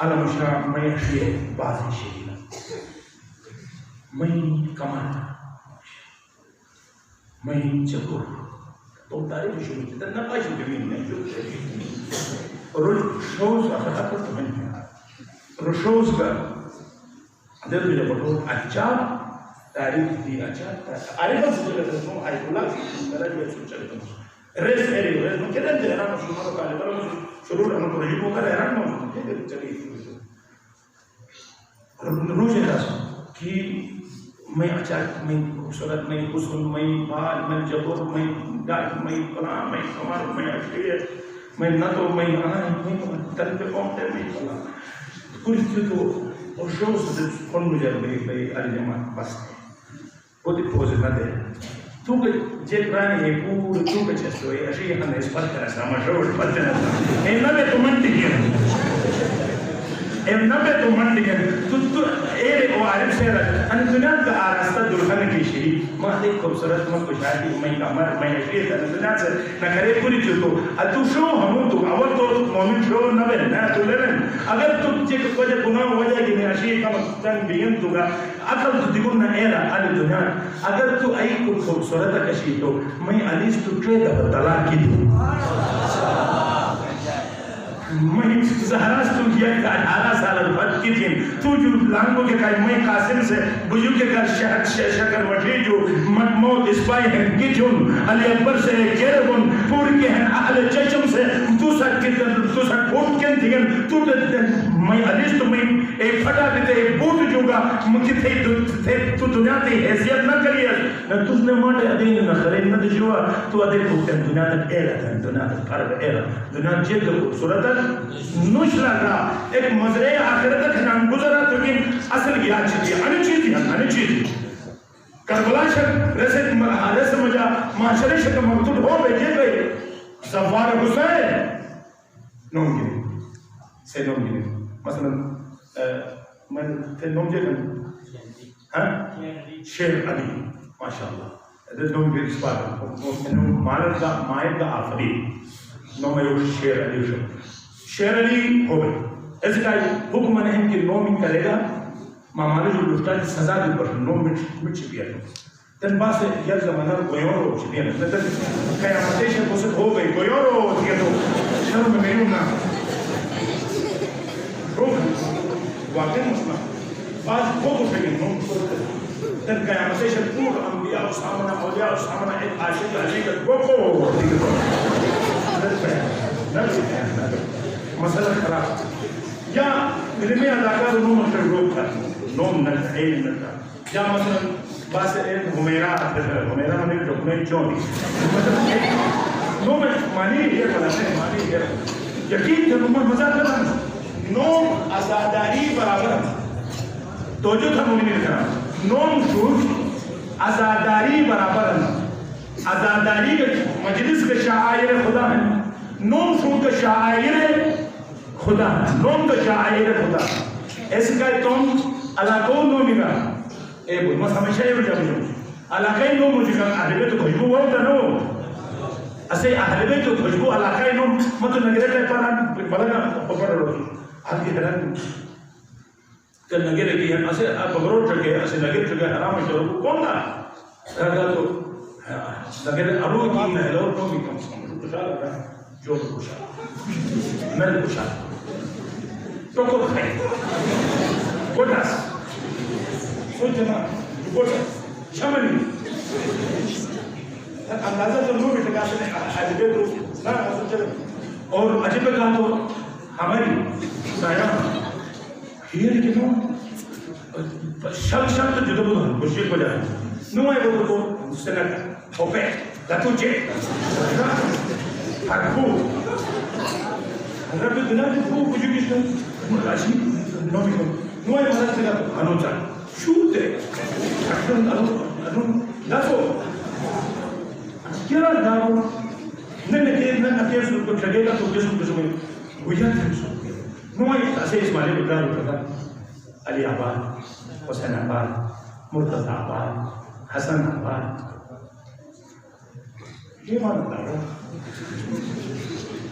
علم شاہ میں اشیل بازی شیلہ میں کمانا میں چکر تو تاریخ شروع کی تنہ پاشن جمین میں روشوز اخلاق تو نہیں روشوز کا دل بھی بڑھو اچھا تاریخ دی اچھا عارفہ سے چلے تھے سنو آئیت اللہ کی میرا جو ایسو چلے تھے ریس میری ریس میں کہتے ہیں رہنا مسلمانوں کا علیہ شروع رہنا تو رجیبوں کا رہنا مسلمان چلی تھی روش ایسا کہ میں اچھاک میں خوبصورت میں حسن میں بال میں جبر میں ڈاک میں پلان میں کمار میں اشیر میں نتو میں آنائی میں تل پہ پہنچے میں پلان کچھ تھی تو اور شو سے کن مجھے بھئی علی جماعت بس وہ دی پوزی نہ دے تو کہ جیک رانی ہے پور تو کہ چستو ہے اشی یہاں نے اس پر کرا ساما شوڑ پتے نہ تھا اے نبے تو منٹی کیا ایم نبے تو منڈی ہے تو ایرے کو عارف سے رہا ان دنیا کا آراستہ دلہن کی شیئی ماں دیکھ خوبصورت میں کشاہی میں کمر میں اشیئے تھا دنیا سے نکھرے پوری چھو تو شو ہموں تو اول تو مومن شو نبے نا تو لے لیں اگر تو چیک وجہ گناہ ہو جائے گی میں اشیئے کا مقتن بیان تو گا اکل تو دیگون نا ایرا علی دنیا اگر تو ای کو خوبصورت کشی تو میں علیس تو ٹرے دفع طلاق کی تو میں زہراز تو کیا کہ 18 سال الفت کی تھی تو جو لانگوں کے کہا میں قاسم سے بجو کے کہا شکر وٹی جو موت اسپائی ہیں کی جن علی اکبر سے کیربن پور کے ہیں اہل چچم سے تو سا کوٹ کن تھی تو میں علیس تو میں ایک پھٹا دیتے ایک بوٹ جو گا مکی تھے تو دنیا تی حیثیت نہ کری ہے تو نے ماٹے ادین نہ خرید نہ دیجوا تو ادین کو دنیا تک ایرہ تھا دنیا تک فرق ایرہ دنیا جیت کو صورت نوش لگا ایک مزرعہ آخرت تک نام گزرا تو کہ اصل کی آج چیزی ہنی چیزی کربلا شک رسے مجھا معاشرے شک مقتول ہو بیجے گئے زفار حسین نوم گئے سے نوم گئے مثلا میں تھے نوم جے گئے شیر علی ماشاءاللہ نوم گئے اس بات مالک کا مائد کا آفری نوم ہے شیر علی شیر علی ہو گئے ایسے کہا حکم نہیں کہ نومی کرے گا مامانے جو لفتا ہے سزا دی پر نوم میں چھپیا ہے تن باس یک زمانہ گویورو چھپیا ہے قیامتے سے بسط ہو گئی گویورو دیا تو شرم میں میروں نا روک واقع مسئلہ باس کو گئے نوم تن قیامتے سے پور انبیاء سامنا اولیاء سامنا ایک عاشق علی کا گوکو مسئلہ خراب یا فلم اداکار نوم انٹرویو کا نوم نقعین نقع یا مثلا باس ہمیرا ہمیرا میں ڈاکومنٹ چونی نوم مانی ہے مانی ہے یقین کہ نوم مزاق کرنا نوم ازاداری برابر توجہ تھا مومنین کرام نوم جھوٹ ازاداری برابر ازاداری کے مجلس کے شاعر خدا ہے نوم جھوٹ کے شاعر خدا ہے نوم کا شاعر خدا ایسے کا تم علاقوں نومی گا اے بول مس ہمیشہ یہ بجا بجا علاقہ نوم مجھے گا اہل بیت خوشبو ہوتا نو اسے اہل بیت خوشبو علاقہ نوم مطلب نگرے ٹائپ پر بلگا پپڑ رو حد کی حیران کہ نگرے کی ہے اسے بغرور چکے اسے نگر چکے حرام چکے کون تھا اگر تو نگرے ارو کی نہلو نومی کم سکم کشا لگا ہے جو کشا مل کشا ٹوکر خیر کوٹاس سوچنا کوٹاس شملی اندازہ تو نو بیٹھے کہا نے عجبے تو نا سوچے اور عجبے کہا تو ہماری سایہ ہیر کی نو شب تو جدو بودھا مشکل کو جائے نو آئے بودھو کو سنٹ ہوپے لتو چے حقو حضرت دنیا کی خوب کچھ کشتا مراشی نومی کو نو آئے مرد سکا تو انو چاہ شوٹ دے انو لسو کیا دارو نکیر سو کو چگے گا تو کسو کسو میں گویا تھے سو نو آئے اسے اسمالی بکار ہوتا علی آباد حسین آباد مرتضی آباد حسن آباد یہ مانتا ہے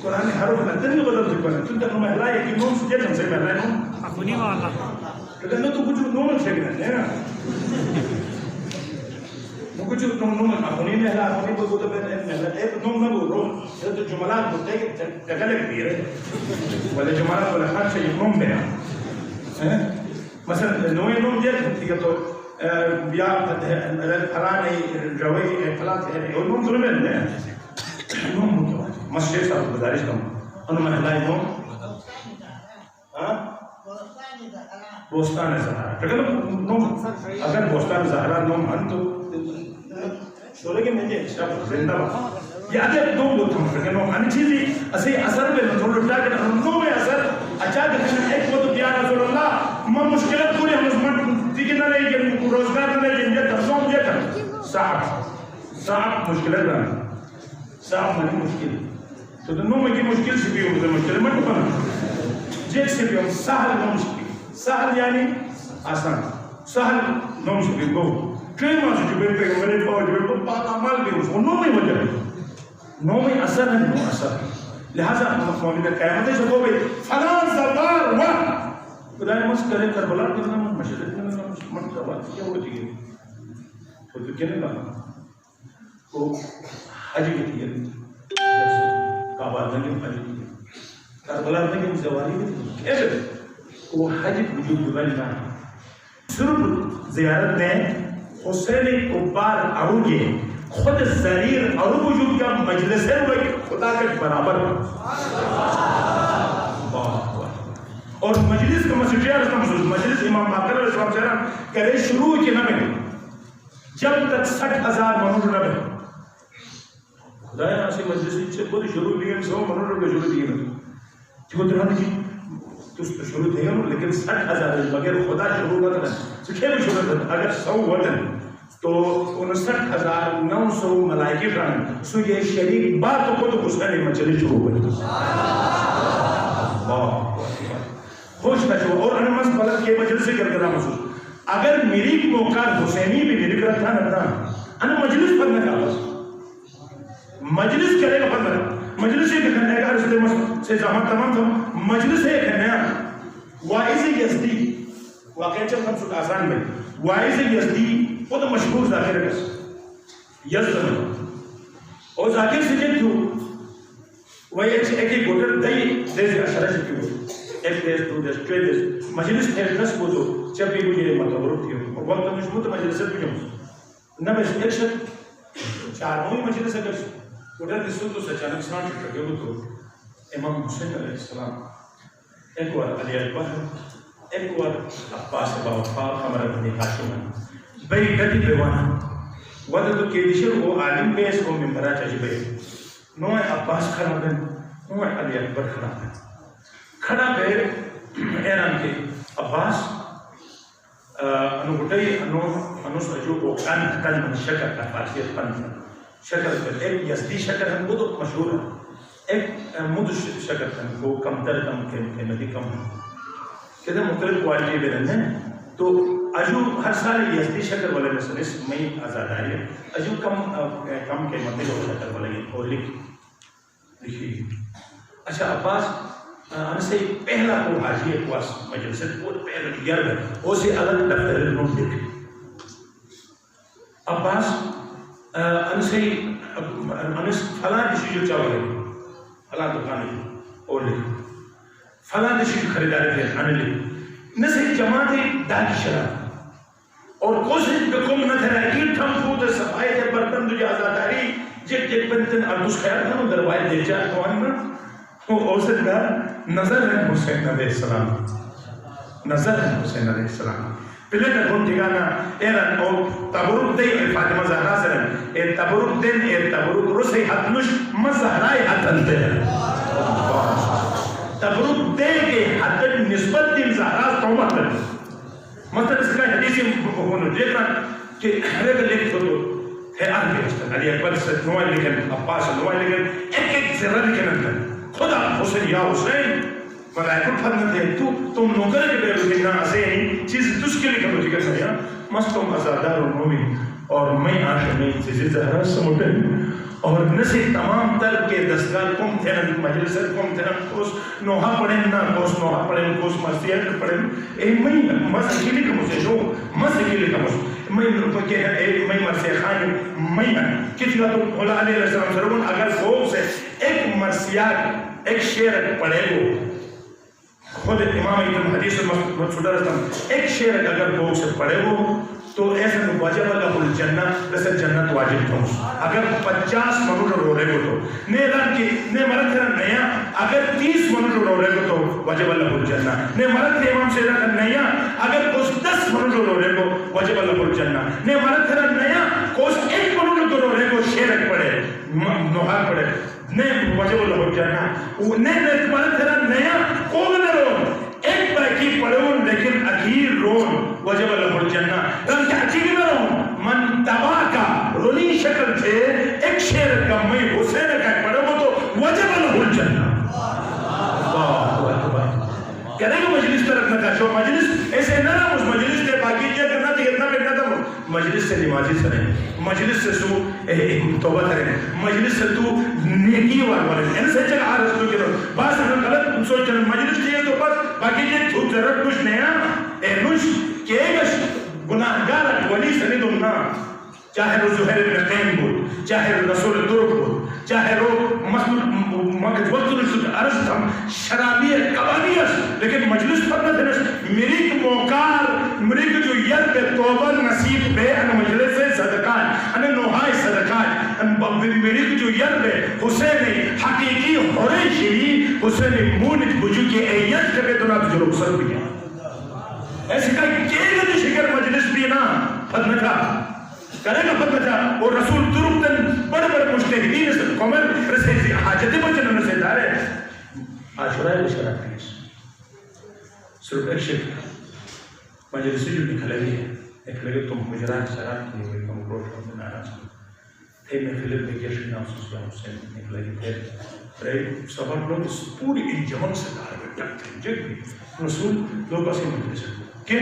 قرآن حروف نتنی بدل سکتا ہے تم تک محلہ ہے کہ نوم سجے جن سے محلہ ہے نوم اپنی والا لیکن تو کچھ نوم سے گرنے ہیں نا وہ کچھ نوم اپنی محلہ اپنی کو تو محلہ ایک نوم نہ بول رہا ہے تو جملات بولتے ہیں کہ جگہ لگ بھی ہے والے جملات کو لکھا چاہیے نوم بینا مثلا نوے نوم جیت ہوتی ہے تو بیا فلانی جوئی فلان ہے اور نوم ظلم ہے نوم متواجد مسجد صاحب گزارش کروں انہوں میں ہلائی نوم بوستان زہرا نوم اگر بوستان زہرا نوم ہن تو شورے کے میں جے شب زندہ با یہ آگے نوم بولتا ہوں کہ نوم ہن چیزی اسے اثر میں نظر لٹا کہ نوم میں اثر اچھا کہ ایک وہ تو بیان رسول اللہ میں مشکلت پوری ہم اس مرد دیکھیں نہ رہی کہ روزگار نہ رہی کہ یہ نوم یہ کر صاحب مشکلت رہا صاحب نہیں مشکل تو نوم کی مشکل سے بھی ہوتا ہے مشکل میں تو بنا جیک سے بھی ہم سہل نوم سے بھی سہل یعنی آسان سہل نوم سے بھی گو ٹرین ماں سے جبیر پہ میرے پاؤ جبیر تو پاک عمال بھی اس کو نوم ہی وجہ ہے نوم ہی اثر ہے نوم اثر لہذا مومن قیامت سے کو بھی فلان زبار وقت خدا نے مس کرے کربلا کرنا مشرق کرنا من کا بات کیا ہوتی ہے تو کہنے لگا کو حج کی ہے کعبہ نہیں حج کی کربلا نہیں زواری کی ایسے وہ حج وجود بننا صرف زیارت نے حسین کبار اروگے خود زریر اور وجود کا مجلس ہے وہ خدا کے برابر اور مجلس کا مسجد مجلس امام باقر علیہ السلام سے کرے شروع کی نہ میں جب تک 60,000 منور نہ میں خدای ایسی مجلس سے خود شروع بھی ہے 100 منور کے شروع بھی ہے جو درہم کی تو شروع تھے لیکن 60,000 بغیر خدا شروع نہ کرنا سکھے بھی شروع کرنا اگر 100 وطن تو 59,900 ملائکی رہن سو یہ شریک بات کو تو کچھ نہیں مچلی شروع ہوئی خوش نہ چھو اور انمس بلد کے مجلس سے کرنا محسوس اگر میری موقع حسینی بھی نکل رہا تھا نہ انا مجلس پر نہ کہا مجلس کرے گا پر مجلس سے کرنے کا رسول سے زمان تمام تھا مجلس ہے کرنا وائز یزدی واقعہ چل ہم سکھ آسان میں وائز یزدی وہ تو مشہور ذاکر ہے یزد میں اور ذاکر سے جن تو وہ ایک گوٹر دائی دیزی اشارہ شکی ہو ایک دیز دو دیز تری دیز مجلس ہے نس بودو جب بھی مجھے متبرک تھی اور وقت مجھموت مجلست بھی جمس نہ بس ایک شد چاروں مجلس اگر گوٹر نسو تو سچانک سان چکے ہو تو امام حسین علیہ السلام ایک اور علی اکبر ایک اور عباس با وفا خمر بن ہاشم بھائی گدی بیوانا ودا تو کے دیشر وہ عالم بیس کو ممبرا چاہیے بھائی نوع عباس کھڑا بن نوع علی اکبر کھڑا بن کھڑا بے ایران کے عباس انو گٹائی انو سجو کو کن من شکر کا فارسیت کن شکر پر ایک یزدی شکر ہم وہ تو مشہور ہے ایک مدش شکر ہم کو کم تر کم قیمتی کم کہتے ہیں مختلف کوالٹی بھی رہتے ہیں تو اجو ہر سال یزدی شکر والے مثلا اس میں آزاد آئی ہے اجو کم قیمتی شکر والے اور لکھی اچھا عباس ان سے پہلا کو حاجی اقواس مجلس اور پہلا یار ہے وہ سے الگ دفتر نوٹ لکھی عباس ان سے فلاں کسی جو چاہو لگی فلاں دکان اور لکھی فلاں کسی خریداری کے آنے لکھی نسے جماعت داکی شراب اور کوشش بکم نہ تھرائی تھم فود صفائی تے برتن دو آزاداری جب جب بنتن اردوس خیال تھا وہ دروائے دے جا کوانی وہ اوسط کا نظر ہے حسین علیہ السلام نظر ہے حسین علیہ السلام پہلے تک ہم ٹھکانا ایران او تبرک دے فاطمہ زہرا سرن اے تبرک دن اے تبرک رسی حتنش مزہرائی حتن دے تبرک دے کے حتن نسبت دن زہرا تومہ دن مطلب اس کا حدیثی مفہون دیکھنا کہ ہر ایک لکھ تو ہے آگے استاد علی اکبر سے نوائے لکھن عباس نوائے لکھن ایک ذرہ لکھن اندر خدا حسین یا حسین ملائکت فرمت ہے تم نوکر کے بے لکھنا حسین چیز تس کے لکھن ہوتی کرتا ہے مستم ازادار و نوی اور میں آشمی چیزی زہرہ سمٹن اور نسی تمام تر کے دستگار کم تھینن مجلسر کم تھینن کوس نوحا پڑھیں نا کوس نوحا پڑھیں کوس مرسیت پڑھیں اے میں مسئلے کا مجھے جو مسئلے کا مجھے میں مرسی خان میں کسی کا تو مولا علیہ السلام سرون اگر فوق سے ایک مرسیات ایک شعر پڑھے گو خود امام ابن حدیث مسعود رسلم ایک شعر اگر فوق سے پڑھے گو تو ایسا واجب اللہ الجنہ ویسے جنت واجب تھا اگر 50 منٹ رو رہے گو تو نے اعلان کی نے مرد تیرا نیا اگر 30 منٹ رو رہے گو تو واجب اللہ الجنہ نے مرد تیرا امام سے رکھا نیا اگر کوس 10 منٹ رو رہے گو واجب اللہ الجنہ نے مرد تیرا نیا کوس 1 منٹ رو رہے گو شیرک پڑے نوحال پڑے نے واجب اللہ الجنہ نے مرد تیرا نیا کون نہ رو ایک باقی پڑھون لیکن اخیر رون وجب اللہ الجنہ رب کے عجیب میں رون من تباہ کا رونی شکل تھے ایک شیر کا میں حسین کا پڑھو تو وجب اللہ الجنہ اللہ اکبر کہنے گا مجلس پر رکھنا تھا شو مجلس ایسے نہ رہا اس مجلس سے باقی کیا کرنا تھا اتنا بیٹھنا تھا مجلس سے نمازی سریں مجلس سے سو توبہ کریں مجلس سے تو نیکی والے ان سے جگہ آ رسول کے لوگ بعض ہم غلط سوچ مجلس چاہیے تو بس باقی یہ تو ضرورت کچھ نیا اے نوش کہ ایک گناہگار ولی سنی دننا چاہے وہ زہر بن قیم بود چاہے رسول ترک بود چاہے وہ مقد وقت رسول عرض تھا شرابی کبابی ہے لیکن مجلس پر نہ دنس میری موقار میری جو ید پہ توبہ نصیب بے ان مجلس صدقات ان نوحائی صدقات ان میری جو ید پہ حسین حقیقی حریشی حسین مونت بجو کے ایت کے دنیا تجھے رخصت بھی ہے ایسی کہا کہ شکر مجلس بھی نا فتنہ تھا کرے گا فتنہ تھا اور رسول ترک تن بڑے بڑے مجتہدین سے قومر رسیزی حاجتی بچن سے دارے آشورائے بشرات پیس صرف ایک شکر مجلسی جو نکھلے گی ہے ایک لگے تم مجرات شرات کی ہوئی کم روٹ ہوتے ناراض تھے میں فلپ میں کیا شکنا حسین حسین نکلے گی تھے سبب لوگ اس پوری انجمن سے دار میں ٹک تھے جگ بھی رسول لوگ اسی مجلس ہے کیوں؟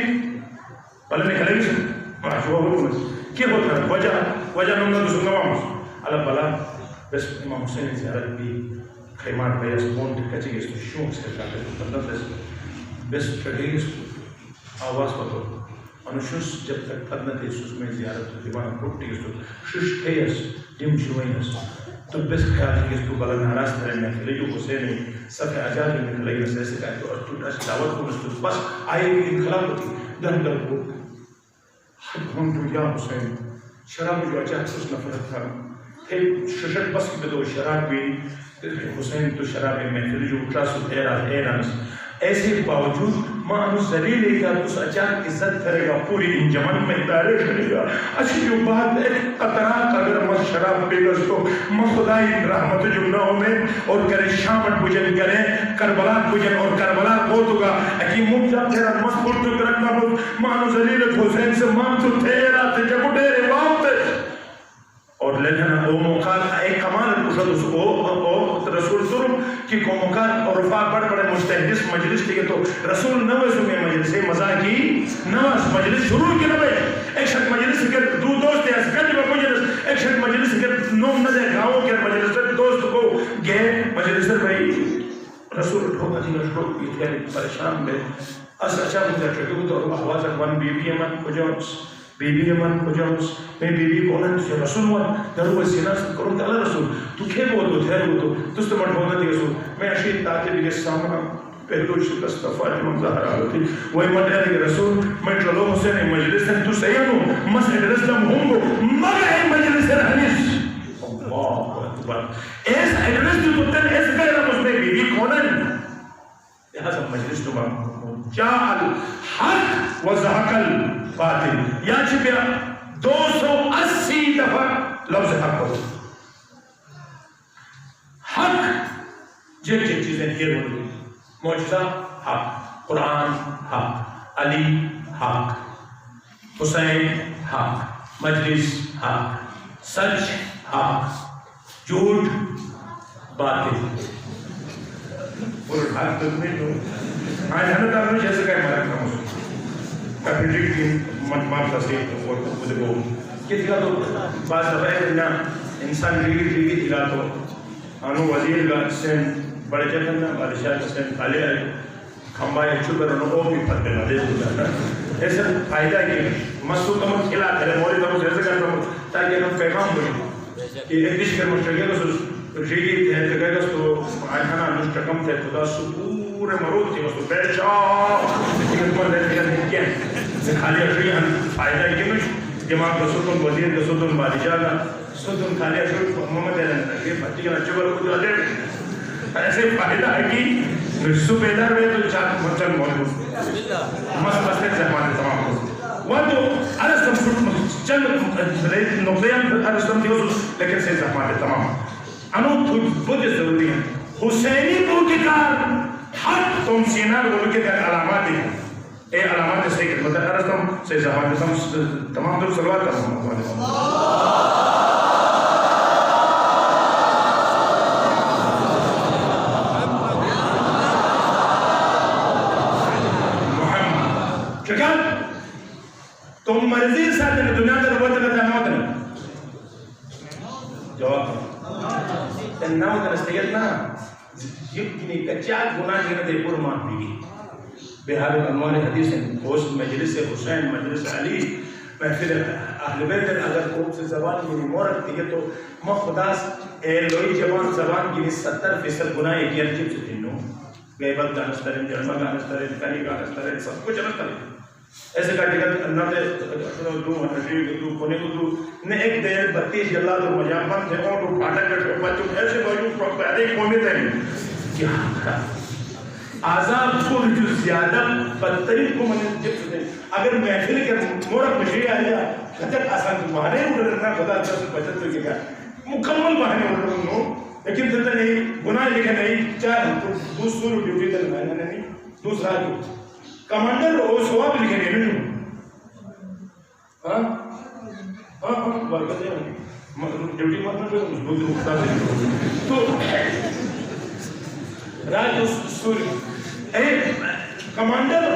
بلے نکھلے گی سن معاشوہ ہوئی کیا ہوتا ہے وجہ نمنا تو سنگا وامس اللہ بلا بس امام حسین زیارت بھی خیمات بھائی اس بون ٹکا چاہیے اس تو شوق سے کہتے ہیں بندہ بس کہتے اس آواز پتو انشوش جب تک پدنا تھی اس میں زیارت تو دیوانا پروٹی اس تو شش تھیس ڈیم شوئیں اس تو بس خیال ہے کہ اس تو بلا ناراض ترے میں کھلے جو حسین صفحہ عجاب میں کھلے گا ایسے کہتے تو ارٹوٹ اس دعوت کو اس تو بس آئے گی انخلاف ہوتی در در کو حد ہم تو یا حسین شراب جو اچھا اس نفرت تھا تھے ششت بس کی بدو شراب بھی حسین تو شراب میں کھلے جو اٹھا سو ایرانس ایسے باوجود مانو ذلیل کا اس اچانک عزت کرے گا پوری انجمن میں ادارے کرے گا. اچھی جو بات ہے قطرات اگر مت شراب پی گس تو خدائی رحمت جملوں میں اور کرے شامت پوجن کرے کربلا پوجن اور کربلا کو تو گا اکی مجھا تیرا مسکر تو کرنا ہو مانو ذلیل حسین سے مان تو تیرا تے جب ڈیرے وقت اور لیکن وہ موقع ایک کمال پوچھا تو وہ رسول سرم کہ کو موقع اور رفاق بڑھ بڑے مجتہدس مجلس تھی تو رسول نوے سمیں مجلس سے مزا کی نواز مجلس شروع کی نوے ایک شک مجلس کے دو دوست ہیں اسکت میں مجلس ایک شک مجلس کے نوم نہ دے گاؤں کے مجلس سے دوست کو گئے مجلس سے بھائی رسول ٹھوکا تھی نشروع کی تھی پریشان میں اچھا مجھے چکے تو آواز اکوان بی بی امن کجوز بیبی امن کجوز میں بیبی کونن سے رسول ہوا درو بسینا کروں کہ اللہ رسول تو کھے بہت ہو تھے تو تست مٹ ہونا تھی رسول میں اشید تاتے بھی کے سامنا پہلو شکست فاطمہ زہرا ہوتی وہی مٹ ہے کہ رسول میں چلو حسین مجلس ہے تو سیاں ہوں مسجد رسلم ہوں گو مگر مجلس حدیث اللہ اکبر ایس ایڈریس جو تن ایس کہنا اس میں بیبی کونن لہذا مجلس تو بات جا الحق و زحق الباطل یا چھپیا 280 دفعہ لفظ حق ہو حق جن چیزیں یہ بول گئی معجزہ حق قرآن حق علی حق حسین حق مجلس حق سچ حق جھوٹ باطل اور حق تکمیل ہو آج ہمیں تعلیم جیسے کہ ہمارا کام ہو کپیٹک کی مطمئن تصدیق اور خود کو یہ دکھا تو بعض دفعہ ہے انسان ریگی دکھا تو آنو وزیر کا سین بڑے جگہ نا بادشاہ کا سین کھالے آئے کھمبا ایک چھو کر انہوں بھی پھر دینا دے دکھا ایسا فائدہ ہے کہ مسئول کمت کھلا کرے موری تمہیں ایسے کرتا ہوں تاکہ انہوں پیغام بڑھیں کہ ایک دیش کر مشترکے تو ریگی تھے تکے گا تو آئیکھانا مشترکم تھے خدا سپور مرود تھی تو بیچا لیکن پر دیکھ لیا کیا ہے خالی اشری ہم فائدہ ہے کہ مش امام کا سلطن وزیر کا سلطن بادشاہ کا سلطن خالی اشری محمد علیہ کہ بھٹی کا نچے بلو کچھ آدھے ایسے فائدہ ہے کہ نرسو پیدا ہوئے تو چاک مچل موجود مست مسلک زحمان تمام ہو وہ تو ارستم چند نقطیان ارستم تھی لیکن سے زحمان تمام انو تو بہت ضروری ہے حسینی بوتکار حق تم سینار بولو کے در علامات ہیں اے علامات سے کہ مطلب ارستم سے زحمان تمام در صلوات کرنا محمد شکر تم مرضی ساتھ دنیا در بہت کرتا ہے موت نہیں جواب ناو تنستیت نا یقینی کچاک گناہ جنہ دے پر مان بھی بہار عنوان حدیث ہوست مجلس حسین مجلس علی محفل اہل بیت اگر کوم سے زبان کی مورد تھی تو ما خدا اے لوئی جوان زبان کی 70% گناہ ایک یرجب سے دنوں غیبت دانسترین جرمہ دانسترین کلی دانسترین سب کچھ دانسترین ایسے کہا کہ نہ تے دو ہنشی کو دو کونے کو دو نے ایک دیر 32 جلال اور مجامن تھے اور تو پھاٹک کے بچوں ایسے باجو پیدے کونے تھے کیا عذاب کو جو زیادہ بدترین کو میں جب سے اگر محفل کے مورد مشریع آیا خطر آسان تو بہانے اٹھ رہنا خدا اچھا سے بچت تو کیا مکمل بہانے اٹھ رہا ہوں لیکن جب نہیں گناہ لکھے نہیں چاہے دوسروں ڈیوٹی تک نہیں دوسرا جو کمانڈر وہ سواب لکھے گئے نہیں برکت ہے ڈیوٹی مطمئن جو مضبوط مختار ہے تو راج سوری اے کمانڈر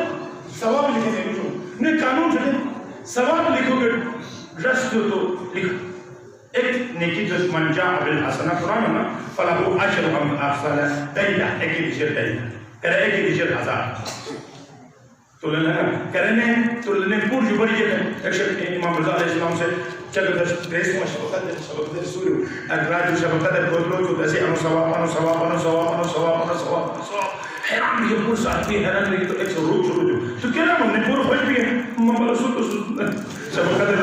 سواب لکھے گئے نہیں قانون چھتے سواب لکھو گے رشت تو لکھ ایک نیکی جس منجا عبل حسنہ قرآن ہے نا فَلَهُ عَشْرُ أَمْثَالِهَا دَيْلَ ایک دیشر دَيْلَ کرے ایک دیشر ہزار تو کرنے تو لنے پور جو بڑی ہے ایک شب امام رضا علیہ السلام سے چلو در ریس میں شبکت در سوریو اگر جو شبکت در بودلو جو ایسے انو ثواب حیران بھی پور ساتھی حیران بھی تو ایک سو روک شروع جو تو کیا نام نے پور خوش بھی ہے امام رسول تو شبکت در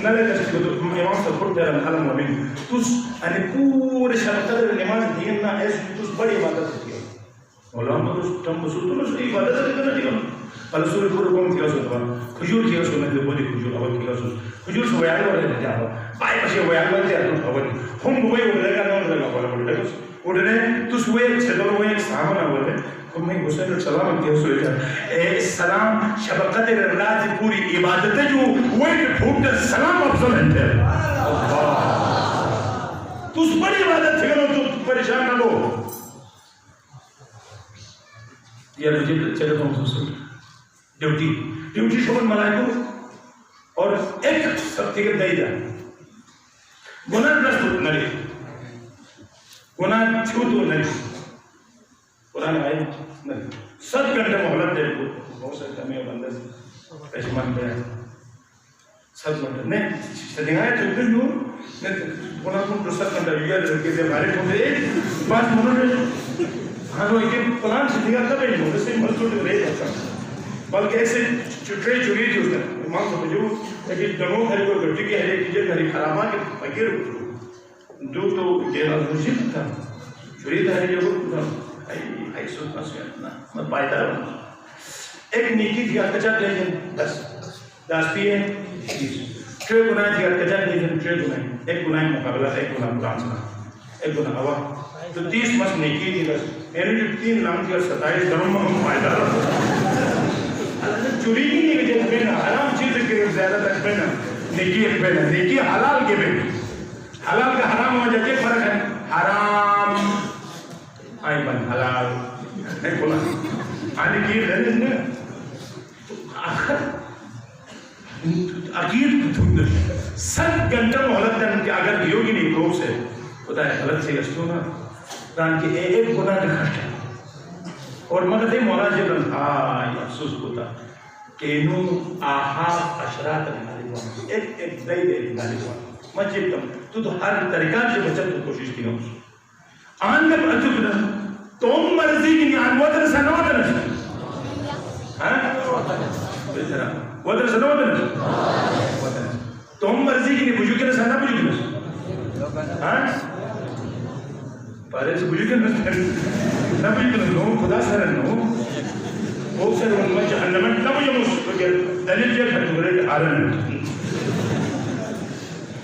نلے تشکل تو امام سے خود در الحلم ومین تو انہیں پور شبکت در نماز دینا ایسے تو بڑی باتت ہوتی ہے مولانا تم وصول صحیح عبادت کرنا نہیں رسول پور قوم تھا سو کھجور تھا سو نے بودی کھجور اور تھا سو کھجور سو ویال والے تھا پائے پچے ویال والے تھا اور ہم وہ لگا نہ لگا والا بڑے اڑنے تو سوے چلو وہ ایک سامنا والے ہم میں حسین السلام کیا سو اے سلام شفقت اللہ پوری عبادت جو وہ پھوٹ سلام افضل ہے تو اس بڑی عبادت تھی تو پریشان نہ ہو یا مجھے چلے تو محسوس ڈیوٹی شمن ملائکو اور ایک سبتی کے دائی دا گناہ نستو نری گناہ چھوتو نری قرآن آئے نری 7 گھنٹے محلت دے کو بہت سکتا میں بندہ پیشمان پہ آئے 7 گھنٹے نہیں شدنگ آئے تو پھر جو گناہ کن 7 گھنٹے یہ لڑکے سے بارے کو دے بات منو نے ہاں وہ ایک پلان سے دیگا تب ہے جو سے مرسول رہے جاتا بلکہ ایسے چٹرے چوری تھی اس نے امام صاحب جو ایک دنوں گھر کو گھٹی کے ہرے کیجئے گھری خرامہ کے فقیر دو تو جیرہ مجھے تھا چوری تھا ہے جو آئی سوچنا سوچنا میں پائدار ہوں ایک نیکی تھی کچا لے جن 10 پیئے 3 گناہ تھی کچا لے جن 3 گناہ ایک گناہ مقابلہ ایک گناہ قرآن سنا ایک گناہ ہوا تو 30 مس نیکی تھی بس یعنی جو 3 نام تھی اور 27 درم ہم پائدار ہوں چوری کی نہیں کہ جب بین حرام چیز کے زیادہ تک بین نیکی ایک بین نیکی حلال کے بین حلال کا حرام ہو جاتے فرق ہے حرام آئی بن حلال نہیں بولا آنے کی غیر ہے عقید دھندر 7 گھنٹہ محلت دن کہ اگر دیو گی نہیں روح سے خدا ہے غلط سے اسٹو نا ران کی ایک گناہ نکھٹ ہے اور مگر مولا جبرن آئی افسوس ہوتا کہ انہوں آہا اشرات نالیوان ایک دائی دے نالیوان میں چیکتا تو ہر طریقہ سے بچت تو کوشش کی ہوں آن میں پڑھتو کنا تم مرضی کی نہیں آن وطن سا نو وطن وطن سا نو وطن تم مرضی کی نہیں بجو کنا سا نا بجو کنا پارے سے بجو کنا نا بجو کنا نو خدا سر نو وہ سر ان میں جہنمت نہ بجو مجھو دلیل جب ہے تمہرے آرن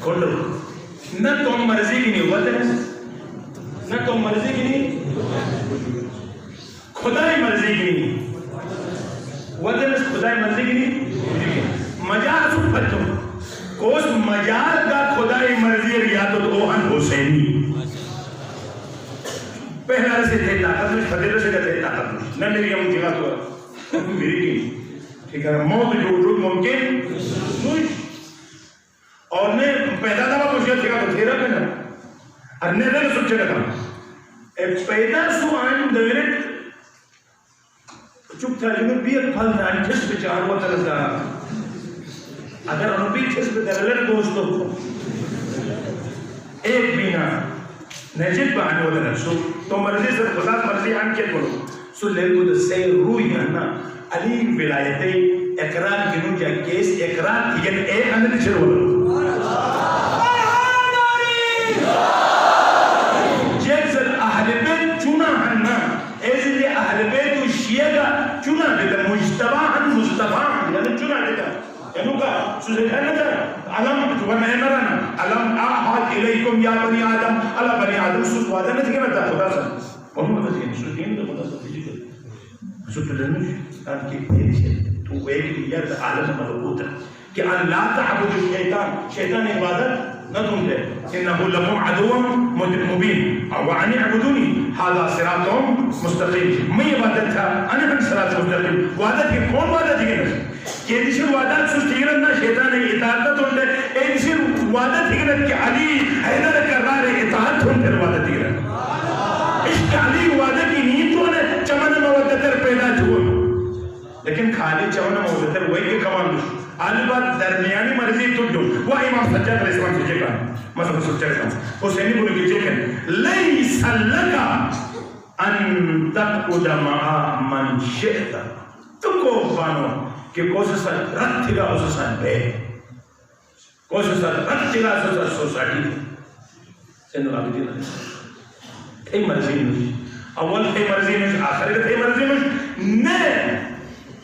کھولو نہ تم مرضی کی نہیں وطن نہ تم مرضی کی نہیں خدای مرضی کی نہیں وطن خدای مرضی کی نہیں مجال سب پتو کوس مجال کا خدای مرضی ریاضت اوہن حسینی پہلا رسے تھے طاقت میں فتح رسے تھے طاقت میں نہ میری ہم جگہ تو میری کی ٹھیک ہے موت جو وجود ممکن نہیں اور نے پیدا دوا مشکل جگہ تو تھیرا کرنا اور نے دل سب جگہ تھا پیدا سو آئین دویرت چک تھا جنہوں بیت پھل تھا انٹھس پہ چار وقت لگا اگر انہوں بھی انٹھس پہ دلر دوستو ایک بینا نجد پہ آنے ہوتا ہے سو تو مرضی سے خدا مرضی آن کے بولو سو لے کو دا سی روی آنا علی ولایتی اقرار کنو جا کیس اقرار کی یعنی ایک اندر چلو بولو جیسل اہل بیت چونا ہننا ایسے لئے اہل بیت و شیعہ کا چونا دیتا مجتبہ ہن مصطفیٰ یعنی چونا دیتا یعنی کا سوزے کہنا تھا علم ونہنا رہنا علم آحاد الیکم یا بنی آدم اللہ بنی آدم سوز وعدہ نہیں تھے کہ خدا سا محمد عزیز سوز دین تو خدا سا فیجی کر سوز تو لنش کان کی پیری سے تو ایک یرد عالم ملکوت ہے کہ اللہ تعبد الشیطان شیطان عبادت نہ تم دے انہو لکم عدو مبین وعنی عبدونی حالا صراطوں مستقیم میں عبادت تھا انہا بن صراط مستقیم وعدت کی کون وعدت کی نفس کہ دیشن وعدت سستیرن نہ شیطان اطاعت تم دے ایک دیشن وعدت کی نفس کہ علی حیدر کرار اطاعت تم دے وعدت کی نفس عشق علی وعدت کی نیت تو انہیں چمن مودتر پیدا چھوڑ لیکن خالی چمن مودتر وہی کے کمان دوش آلی بات درمیانی مرضی تک جو وہ امام سجاد علیہ السلام سے چکا مثلا سب چکتا ہوں حسینی بولے کی چکن لیس لکا ان تقود معا من شئتا تو کو بانو کہ کوسسا رد تھگا اسسا بے کوسسا رد تھگا اسسا سوسائٹی سندر آبی دینا ایک مرضی نہیں اول تھے مرضی نوش آخر تھے مرضی نوش نے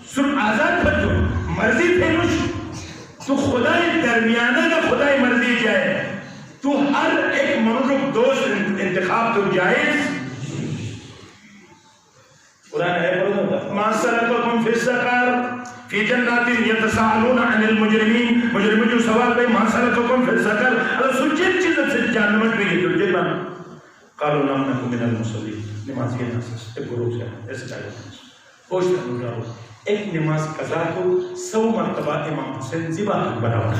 سب آزاد پر تو مرضی تھے نوش تو خدای درمیانہ کا خدای مرضی جائے تو ہر ایک منوشک دوست انتخاب تو جائز قرآن ہے پڑھو ما سلککم فی السقر فی جنات یتساءلون عن المجرمین مجرمین جو سوال بھئی ما سلککم فی السقر اللہ سجد چیزیں سے جہنم میں گئی تو جنہ قالوا لم نکن من المصلین نماز یہ ناس ایک گروہ سے ایسے چاہیے پوچھتا ہوں جاؤ ایک نماز قضا کو 100 مرتبہ امام حسین زبا بناوا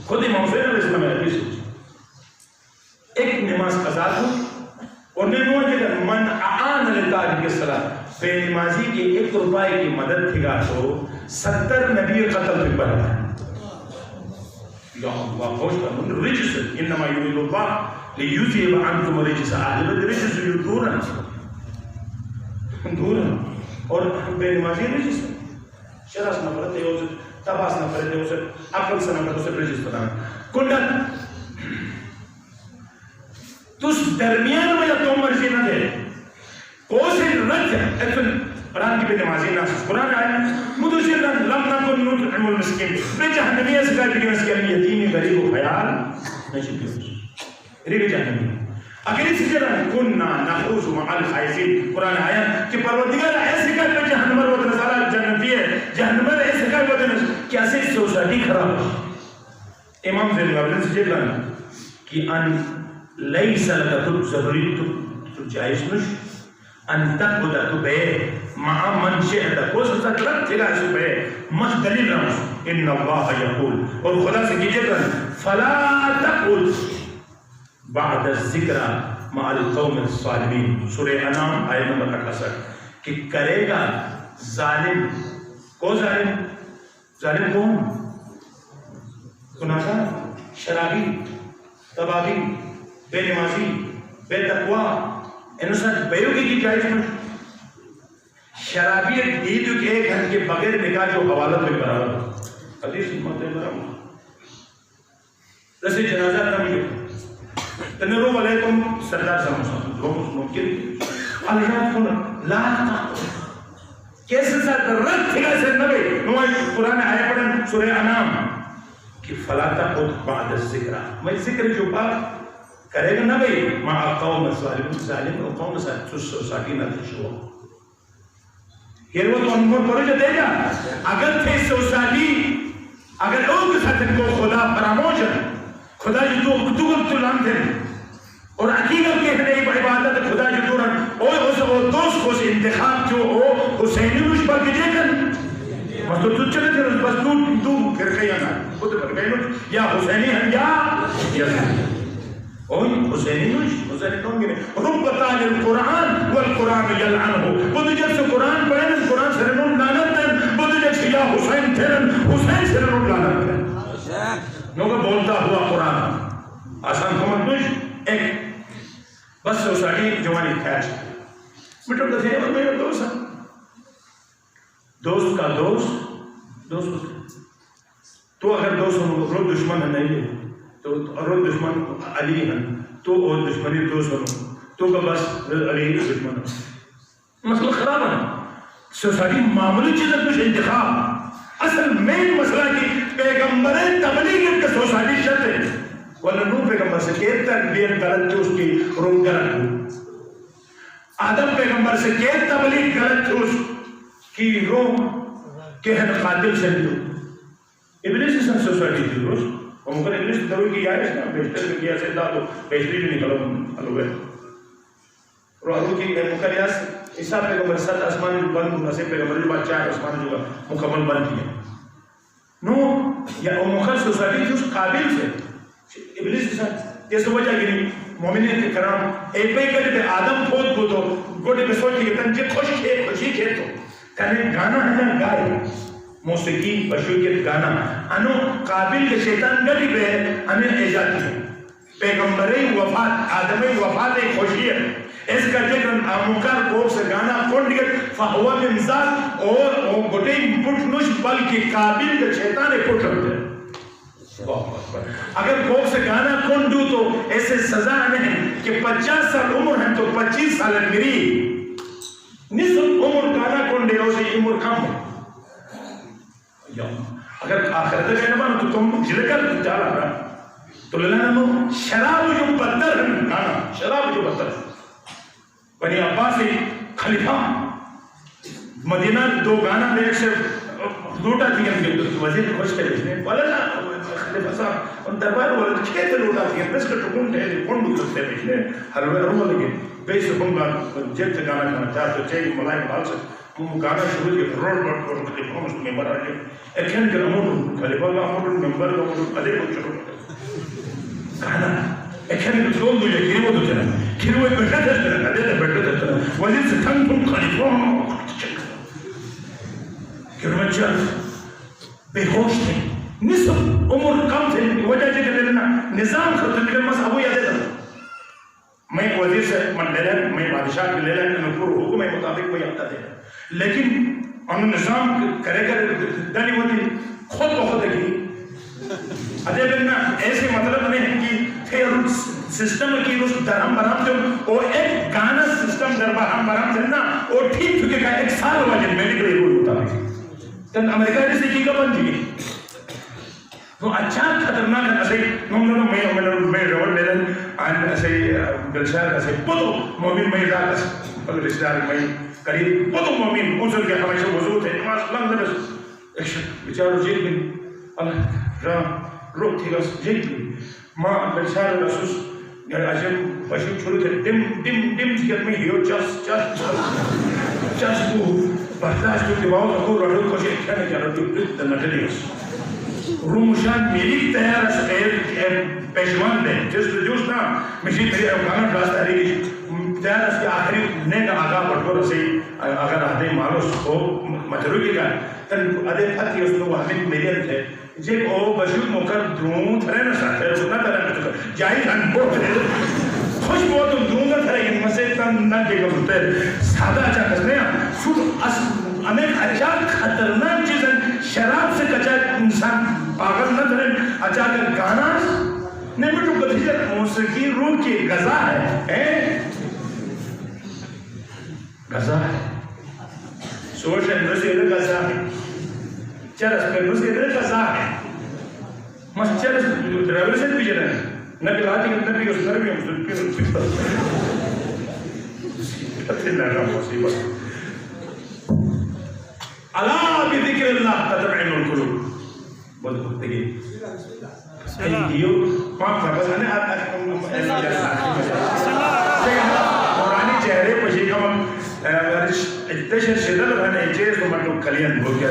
خود امام حسین علیہ السلام علیہ وسلم ایک نماز قضا کو اور نمو کہ من اعان لتارک الصلاۃ بے نمازی کی 1 روپے کی مدد تھی گا تو 70 نبی قتل بھی بڑھا ہے یا اللہ پوچھتا ہوں رجس انما یرید اللہ لیذهب عنکم رجس اہل الرجس دورا اور بے نمازی رجس شرس نفرت ہے اسے تباس نفرت ہے اسے عقل سے نفرت اسے رجس بتانا کنڈت تو اس درمیان میں تو مرضی نہ دے کوسے رد ہے ایکن قرآن کی بے نمازی ناسس قرآن آیا مدوشی لم نکن نطعم المسکین بے جہنمیہ سے کہا کہ مسکین یتیمی غریب و خیال نہیں پیوش ریبی جہنمی اگر اس جرہ کننا نخوص مع الخائزین قرآن آیا کہ پروردگار ایسے کہا کہ جہنمر و نظارہ جنتی ہے جہنمر ایسے کہا کہ ایسے سوسائٹی خراب ہے امام زین غابلن سے جرہ کہ ان لیس لکا تو ضروری تو جائز نش ان تقبض تو بے مع من شئت کو سزا کرت تھیلا اس بے مش دلیل رمس ان اللہ یقول اور خدا سے کیجئے کر فلا تقبض بعد الذکرہ مع القوم الظالمین سورہ انعام آیت نمبر 68 کہ کرے گا ظالم کو ظالم کون گناہگار شرابی تباغی بے نمازی بے تقوی انسان بیوگی کی جائز میں شرابیت دیدو کہ ایک گھنٹے کے بغیر نکاح جو حوالت میں برابر حدیث امت برابر رسی جنازہ نہ مجھے تنرو علیکم سردار سمجھا دو ممکن اللہ کھونا لا تقو کیسے ساتھ رد تھگا سے نبی نوائی قرآن آئے پڑھن سورہ انعام کہ فلا تقو بعد الذکرہ میں ذکر جو بات کرے گا نبی مع قوم ظالم اور قوم سوسائٹی نہ تشوہ یہ وہ تو انمور پروجہ دے گا اگر تھے سوسائٹی اگر لوگ ساتھ کو خدا پراموش ہے خدا جو تو لانتے ہیں اور حقیقت کے ہنے عبادت خدا جو دورن اور دوست کو سے انتخاب جو ہو حسینی روش پر کجے کر بس تو چلے تھے بس تو پھر کہیں آنا خود پر کہیں یا حسینی ہم یا اور حسینی نوش حسینی کون گئے ربطان القرآن والقرآن یلعنہو بدو جب سے قرآن پڑھیں قرآن سے رنون لانت دیں بدو جب سے یا حسین تھرن حسین سے رنون لانت دیں نوکہ بولتا ہوا قرآن آسان کمت نوش ایک بس سوسائٹی جوانی کھیچ مٹر دے اور میرا دوست ہے دوست کا دوست تو اگر دوست ہم دشمن ہے نہیں ہے تو اور دشمن علی ہیں تو اور دشمنی تو سنو تو کا بس علی دشمن مسئلہ خراب ہے سوسائٹی معمولی چیز ہے کچھ انتخاب اصل مین مسئلہ کی پیغمبر تبلیغ کے سوسائٹی شرط ہے ورنہ نو پیغمبر سے کہت تربیت غلط تھی اس کی روم غلط ہو آدم پیغمبر سے کہت تبلیغ غلط تھی اس کی روم کہت قاتل سے دو ابلیس اس نے سوسائٹی تھی روز اور مگر ابلیس دروی کی آئے اس نے بیشتر میں کیا سے دا تو بیشتری بھی نکلو علوے روحو کی مکریاس عیسیٰ پیغمبر سات آسمان جو بند ہونا سے پیغمبر جو بادشاہ آسمان جو مکمل بند کیا نو یا مخل سوسائٹی تھی اس قابل سے ابلیس کے ساتھ یہ سو وجہ گری مومنین کے کرام ایک پہ کرتے تھے آدم پھوت کو تو گوڑے میں سوچی کہ تنجے خوشی کھے تو کہنے گانا ہے نا گائے موسیقی بشوکیت گانا انو قابل کے شیطان گلی پہ انہیں ایجاد کی پیغمبری وفات آدمی وفات ایک خوشی ہے اس کا ذکر آموکار کو سے گانا کون دیگر فہوہ میں مثال اور گھٹے پٹ نوش بلکہ قابل کے شیطان پٹ رکھتے اگر کوک سے گانا کون دو تو ایسے سزا نہیں کہ 50 سال عمر ہے تو 25 سال میری نصف عمر گانا کون دے اسے عمر کم ہے. اگر آخرت کا نمان تو تم جلکر جالا رہا تو للانمو شراب جو بدتر ہے گانا شراب جو بدتر ہے. بنی عباس خلیفہ مدینہ دو گانا میں ایک سے لوٹا دیا وزیر خوش کے لیے والا خلیفہ صاحب ان دربار والا کھیت لوٹا دیا بس کا ٹکون ہے کون دو سکتے بیچنے ہر وے روح لگے بے سے ہم جیت سے گانا کھانا چاہتے چاہیے ملائم بال سے ہم گانا شروع کیا روڈ بٹ کر خلیفہ مسلم ممبر آئے ایکھین کے امور خلیفہ کا امور ممبر کا امور ادھے کو شروع گانا ایکھین کے سول دو یا کھیرو دو چلا کھیرو ایک بیٹھا تھا چلا ادھے تھا بیٹھا تھا وزیر سے تھنگ تم خلیفہ کھیرو چل بے ہوش تھے نصف عمر کم تھے وجہ جی کہ لینا نظام خطر لیکن مس ابو یادے تھا میں وزیر سے من لے لیں میں بادشاہ کے لے لیں میں پور حکم مطابق کوئی آتا دے لیکن انہوں نظام کرے کر دنی ہوتی خود بخود کی ادھے بلنا ایسے مطلب نہیں ہے کہ پھر سسٹم کی اس درہم برام تھے اور ایک گانا سسٹم در برہم برام تھے نا اور ٹھیک چکے کا ایک سال واجب میڈیکل رول ہوتا ہے تن امریکہ جیسے کی کا بن جی تو اچھا خطرناک ہے ایسے میں روڈ لے لیں ایسے گلشار ایسے پدو مومن میں راکس پدو رشدار میں قریب پدو مومن انسل کے ہمیشہ وضوط ہے نماز لنگ لبس بچارو جیل بن اللہ رام روک تھی گس جیل بن ماں گلشار رسوس عجب بشیب چھوڑو تھے ڈم ڈم ڈم تھیت میں ہیو چس کو برداشت جو دیواؤں کو رڑو کو شیئر کیا نہیں جانا جو نٹلی اس رومشان میری تیار اس پیشوان دیں جس جوش نا مشید میری اوکانا کلاس تحریکی تیار اس کے آخری نیک آگاہ پڑھو رسی اگر آدھے مالوس کو مجروعی کا تن ادھے پھتی اس کو ہمیں میری انتے جب او بشیب موکر درون تھرے نہ ساتھ ہے اتنا ترہ نہ چکا جائی ہن بہت ہے خوش بہت درون نہ تھرے ان مسئلہ اتنا نہ کے گا ہوتے سادہ اچھا کسنے ہیں سوٹ انہیں اچھا خطرناک چیزیں شراب سے کچا انسان پاگل نہ تھرے اچھا کر گانا نہیں بٹو بدھیجت موسیقی روح کی غذا ہے غذا ہے سوچ ہے نوزی غذا ہے چرس پہ نوزی غذا ہے مس چرس ڈرائیور سے بھی جنہ ہے نبی لاتی کہ نبی اس نرمی ہم سن پتہ لگا مصیبت اللہ بذکر اللہ تطمئن القلوب بہت بہت دیکھئے یہ پاک تھا بس قرآنی چہرے پشی کم اتشر شدل رہنے چیز کو مطلب کلین بھول گیا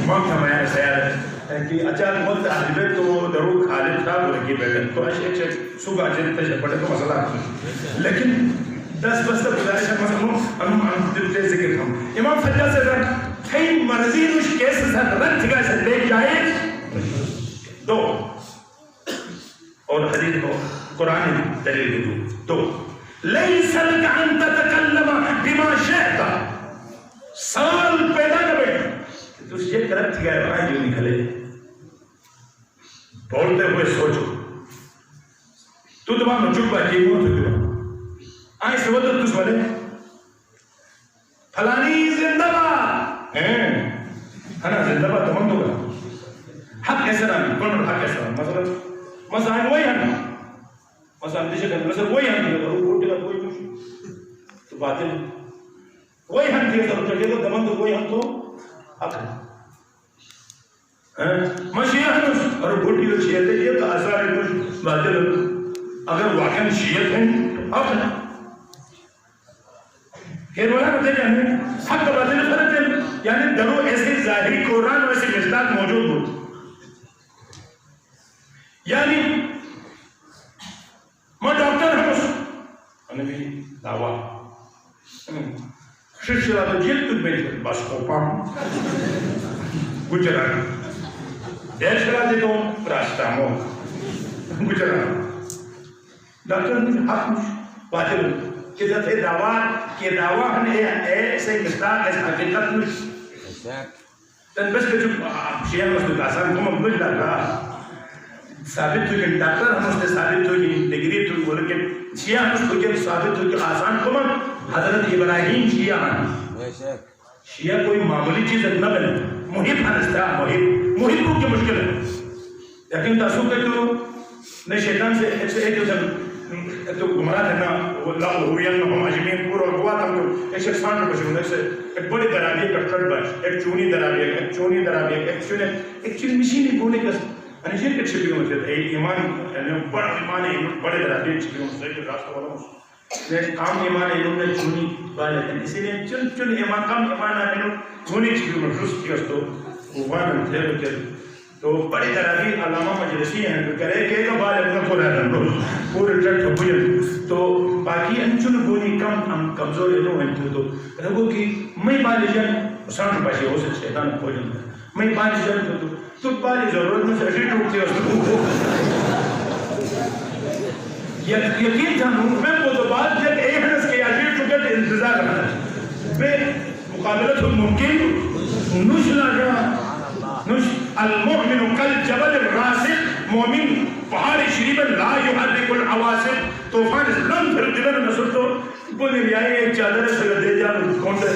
پاک تھا میں سیاد کہ اچانک بہت عجبت تو درو خالد تھا وہ لگی بیٹھن تو ایک سوگا اچھے تشر پڑھے تو مسئلہ لیکن 10 بس تک گزارش ہے مسئلہ ہم دلتے ذکر ہم امام فجر سے رکھ کئی مرضی نوش کیسے ساتھ رکھ تھگا سے دیکھ جائے دو اور حدیث کو قرآن دلیل دو لیس لک ان تتکلم بما شئتا سوال پیدا کرے تو یہ کرت تھگا ہے آئی جو نکلے بولتے ہوئے سوچو تو دبا چپ باقی موت ہوگا آئی سوچو تو سوالے فلانی زندہ با ہنا زندہ با تمام ہوگا حق کیسے رہا کون حق کیسے رہا مثلا وہی ہم مثلا دیشے کرنے مثلا وہی ہم دیگا رو بوٹے کا کوئی کچھ تو باطل وہی ہم دیگا تو چکے تو دمن تو وہی ہم تو حق ہے مشیعہ ہم اور بوٹی کو شیعت ہے یہ تو اثار ہے کچھ باطل اگر واقعا شیعت ہیں حق ہے خیر والا کو دیکھا ہمیں حق کا باطل فرق ہے یعنی درو ایسے ظاہری قرآن ویسے مصداق موجود ہوتی یعنی میں ڈاکٹر ہوں انہیں بھی دعویٰ شرشرہ تو جیل تک بیٹھ بس خوپا گجران دیر شرہ دے تو راستہ مو گجران ڈاکٹر نے حق باطل کہ ذات دعویٰ کہ دعویٰ ہنے ایسے مصداق ایسے حقیقت نہیں تن بس کہ جو شیعہ مصدق آسان کو مبنج لگا ثابت ہوئی کہ ڈاکٹر ہم اس نے ثابت ہوئی کہ ڈگری تو بولے کہ شیعہ ہم اس کو کہ ثابت ہوئی کہ آسان کمن حضرت ابراہیم شیعہ ہیں. شیعہ کوئی معمولی چیز نہ بنے. محب ہنستا محب کو کی مشکل ہے. لیکن تاسو کہ تو نے شیطان سے ایک تو گمراہ تھا نا اللہ ہویان ہم اجمین پورا ہوا تھا تو ایک شخص سان کو شروع سے ایک بڑی درابی کا ٹرٹ بچ ایک چونی درابی ایک چونی مشین بونے کا ان شيء كتشبيه مثل اي ايمان يعني بڑا ایمان ہے بڑے درجے چھپے ہیں صحیح راستہ والا نے کام ایمان ہے انہوں نے چونی بالے اسی لیے چن ایمان کام ایمان ہے انہوں چونی چھپے ہیں درست کیا تو وہ تھے کہ تو بڑے درجے علامہ مجلسی ہیں کہ کرے کہ تو بالے نہ پورا رہو پورے ٹرٹ ہوئے تو باقی ان چن بونی کم کمزور ہیں تو رگو کہ میں بالے جان سان پاشے ہو سے شیطان کو جان میں بالے جان تو بالی ضرورت میں سے اٹھی ٹوکتے ہیں اس کو یقین تھا میں وہ تو بات جب اے حنس کے اٹھی ٹوکے تو انتظار کرنا بے مقابلت ممکن نش لگا نش المؤمن کالجبل الراسخ مومن پہاڑ شریف لا یحرک العواصف طوفان لم پھر دلن نسل تو بولے بیائی ایک چادر سے دے جان کونڈے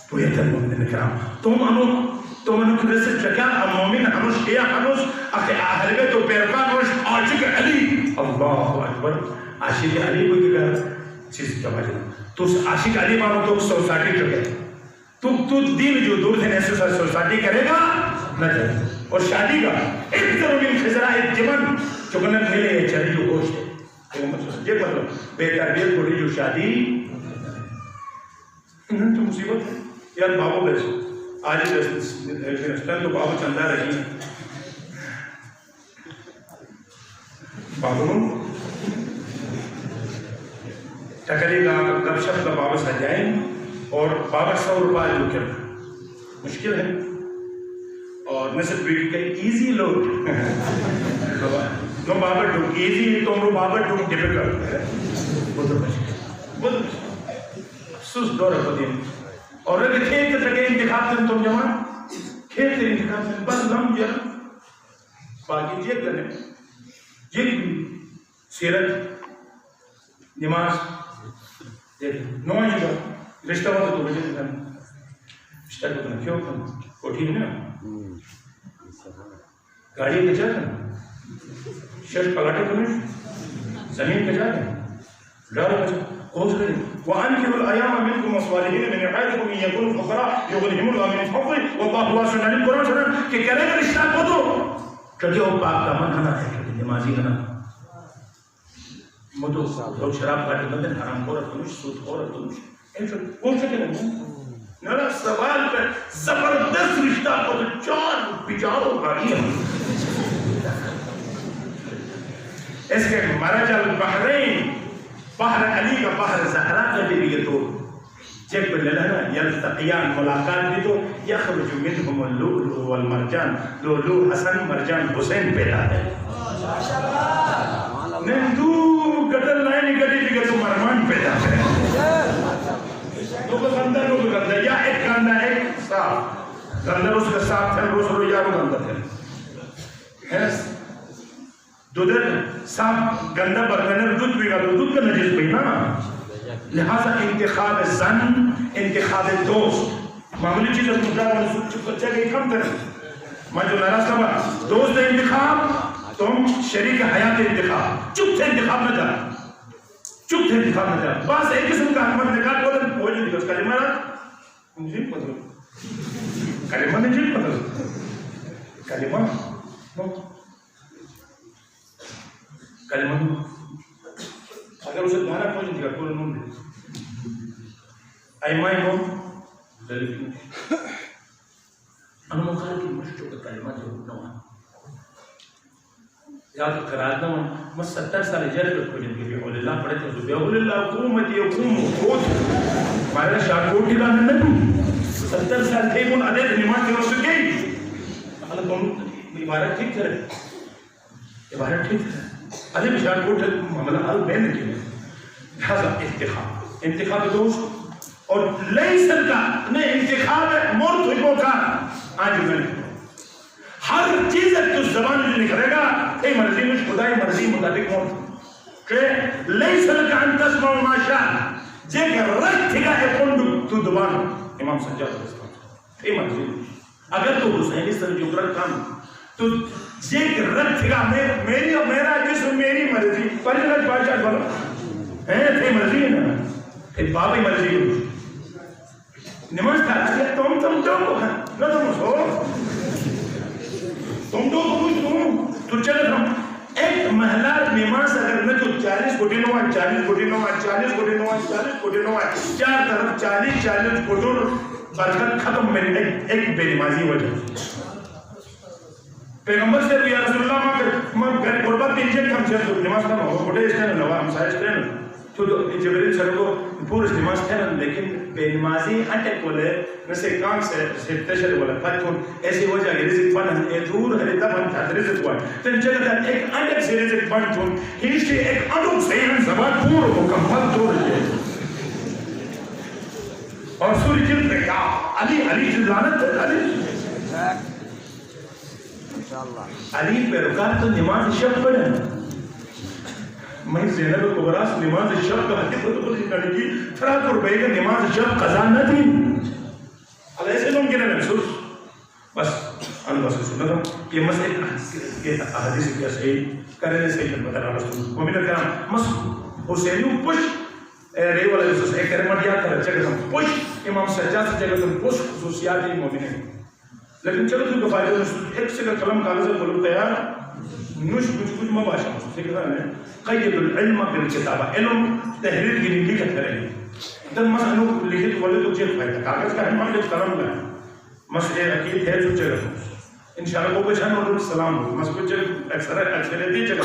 پویتا مومن کرام تم انو تو منو کہ رسل چکا مومن ہنوش کیا ہنوش اکھے آہلوے تو پیرکان ہوش عاشق علی اللہ اکبر عاشق علی کوئی کہ چیز کیا باجنا تو عاشق علی مانو تو سوسائٹی چکے تو دین جو دور سے ایسے سوسائٹی کرے گا نہ جائے اور شادی کا ایک طرح من خزرہ الجمن چکنت ملے ہے چلی جو گوشت ہے یہ مطلب بے تربیت بڑی جو شادی انہوں تو مصیبت ہے یار بابو بیسو آج رستان تو بابو چندہ رہی ہیں بابو ٹکری کا گپ شپ کا بابا سجائیں اور بابا 100 روپے جو کر مشکل ہے اور نصف بیٹی کا ایزی لوگ نو بابا ڈوک ایزی تو ہم بابا ڈوک ڈیفیکلٹ ہے وہ تو مشکل افسوس دور ہے بدین اور اگر کھیل کے تکے انتخاب سے تم جوان کھیل کے انتخاب سے بس لم جا باقی یہ کرنے یہ سیرت نماز نوائیں جا رشتہ ہوتا تو بجے کرنا رشتہ کو کرنا کیوں کرنا کوٹھی ہے نا گاڑی کچا کرنا شرط پلاٹے کرنا زمین کچا کرنا ڈارو کچا خوش کریں وَأَنْكِرُوا الْأَيَامَ مِنْكُمْ وَالصَّالِحِينَ مِنْ عِبَادِكُمْ إِنْ يَكُونُوا فُقَرَاءَ يُغْنِهِمُ اللَّهُ مِنْ فَضْلِهِ وَاللَّهُ وَاسِعٌ عَلِيمٌ قرآن شرح کہ کرے گا رشتہ کو تو کیونکہ وہ پاک دامن ہنا ہے کیونکہ نمازی ہنا مدو لوگ شراب کاٹے بندے حرام خورت کنوش سود خورت کنوش ایسا کون سے کریں نرا سوال پر زبردست رشتہ کو تو چار بچاروں گاڑی ہے اس کے مرج البحرین بحر علی کا بحر زہرا کا بھی یہ تو چیک پر لہنا یلتقیان ملاقات بھی تو یخرج منہم اللؤلؤ والمرجان لؤلؤ حسن مرجان حسین پیدا ہے نہیں تو گٹر لائنی گٹی بھی کہ تو مرمان پیدا ہے تو کو گندہ نو کو گندہ یا ایک گندہ ایک صاف گندہ اس کا صاف ہے روز رو یارو گندہ ہے دودر صاحب گندہ برگنر دودھ بھی گا دودھ کا نجس بھی نا لہذا انتخاب زن انتخاب دوست معمولی چیز اس مدعا والا چپ بچہ گئی کم کریں میں جو ناراض کبھا دوست انتخاب تم شریک حیات انتخاب چپ سے انتخاب نہ جا چپ سے انتخاب نہ جا بس ایک قسم کا احمد نکات بولا بولی نہیں دوست کلمہ رہا مجھے پتر کلمہ نہیں جیل پتر کلمہ کلمہ اگر اسے دھانا کوئی نہیں کرتا انہوں نے ایمائی ہو دلیفی انہوں مخار کی مشتو کا کلمہ جو نوان یاد قرار نوان میں 70 سال جائے پر کوئی نہیں کہ بیعول اللہ پڑھے تھے بیعول اللہ قومتی قوم مائرہ شاہ کوٹی لانے نبی 70 سال تھے کون عدد نماز کے رسول گئی اللہ کون عبارت ٹھیک کرے عبارت ٹھیک کرے علی بشار کوٹ معاملہ حال میں نے کیا لہذا انتخاب دوست اور لیسن کا انتخاب مرتبوں کا آج میں نے ہر ہر چیز تو زبان جو نکلے گا ای مرضی مش خدای مرضی مطابق موت کہ لیس لک ان تسمع ما شاء جے کہ رت تھا ہے کون تو زبان امام سجاد ای مرضی اگر تو حسین سر جو کر کام تو جے کہ رت تھا میری اور میرا جسم میری مرضی پر رت بادشاہ بولو ہے ای مرضی نا ای بابی مرضی نماز پڑھا تم تو نہ تم سو تم تو کچھ تو چلے ہم ایک محلہ نماز اگر نہ تو 40 کوٹی نو 40 کوٹی نو 40 کوٹی نو 40 کوٹی نو چار طرف 40 کوٹی برکت ختم میں ایک بے نمازی وجہ پیغمبر سے یا رسول اللہ میں قربت دیجئے کہ ہم سے نماز کا کوٹے اس نے نوا ہم سائز کریں تو جبریل سر کو پورا نماز تھا لیکن بے نمازی اٹک بولے نسے کام سے تشر بولے فتون ایسی وجہ کہ رزق بند ہے دور ہے دبن تھا رزق بند تن جگہ ایک اٹک سے رزق بند تھون ہیچ کے ایک اٹک سے ہم زبان پورا مکمل طور ہے اور سوری جلد میں کیا علی جلانت ہے علی پہ رکار تو نماز شب پڑھے میں زینب کبرا سے نماز شب کا حدیث تو کچھ کرنے کی فرات اور بے کہ نماز شب قضا نہ تھی اب ایسے لوگ کہنے محسوس بس ان بس سنت ہوں یہ مسئلہ کے حدیث کیا صحیح کرنے سے کہ بتا رہا رسول مومن کرام مس حسینیوں پش ریو علیہ السلام ایک کرمٹ یاد کر جگہ ہم پش امام سجاد سے جگہ ہم پش خصوصیات ہی مومن ہیں لیکن چلو تو کفایت ایک سے قلم کاغذ بولو تیار نوش کچھ مباشا ٹھیک ہے قید العلم بالکتابہ علم تحریر کی لکھت کریں گے دن مسئلہ لکھت بولے تو چیز فائدہ کاغذ کا ہم لکھ قلم میں مسئلہ عقید ہے جو چلے انشاءاللہ کو بچھان اور سلام ہو مسئلہ چلے اکثر دی چلے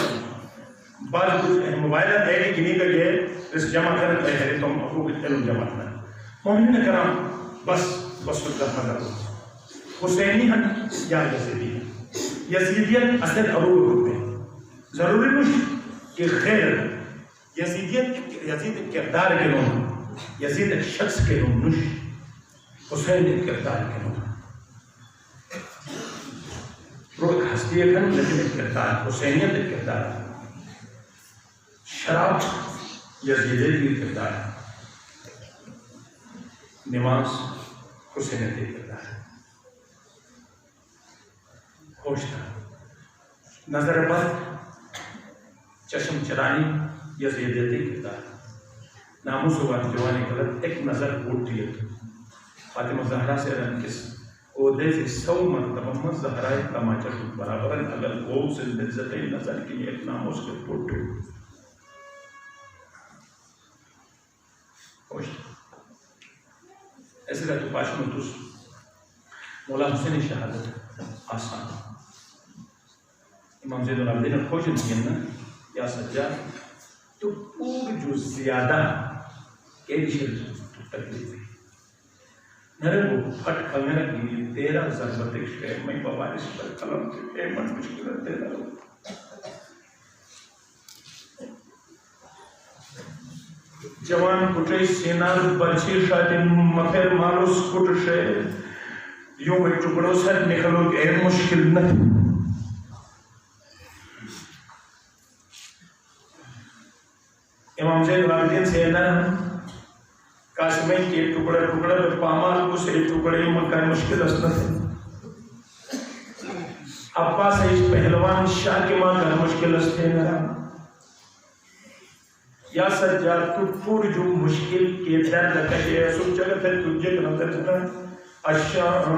بعض کچھ موبائل ہے کہ کنی کا یہ اس جمع کرنے ہے تو ہم کو علم جمع کرنا مومنین کرام بس فکر مدر حسینی ہن یا یزیدی یزیدیت اصل ابو ہوتے ہیں ضروری نہیں کہ خیر یزید کردار کے لوگ یزید شخص کے لوگ نش حسین کردار کے لوگ روح ہستی ہے لیکن کردار حسینیت کردار شراب یزیدیت کی کردار نماز حسینیت کردار ہوشتا نظر بد چشم چرانی یزیدیتی کردار ناموس و جوانی غلط ایک نظر اٹھتی ہے فاطمہ زہرا سے رنکس او دیسی 100 مرتبہ مت زہرائے تماچر برابرن اگر غوب سے لذت نظر کی ایک ناموس کے پوٹو ہوشتا ایسے کا تو پاش میں توس مولا حسین شہادت آسان امام زید العابدین خوش نہیں ہے یا سجاد تو پور جو زیادہ کیشل تکلیف ہے نرے وہ پھٹ کھلنے کی 13 ضربت شہر میں بوارش پر قلم سے ایمن مشکلت دینا ہو جوان کٹے سینار برچی شاید مفیر مالوس کٹ شہر یوں میں ٹکڑوں سے نکلو کہ اے مشکل نہیں امام زید العابدین سے نرم قاسمین کے ٹکڑے ٹکڑے پر پامال کو سے ٹکڑے مکہ مشکل اسنت ہے عباس ایش پہلوان شاہ کے ماں کا مشکل استے نرم یا سجاد تو پور جو مشکل کے درد کہے سب جگہ تھے تجھے کا نظر جنا الشام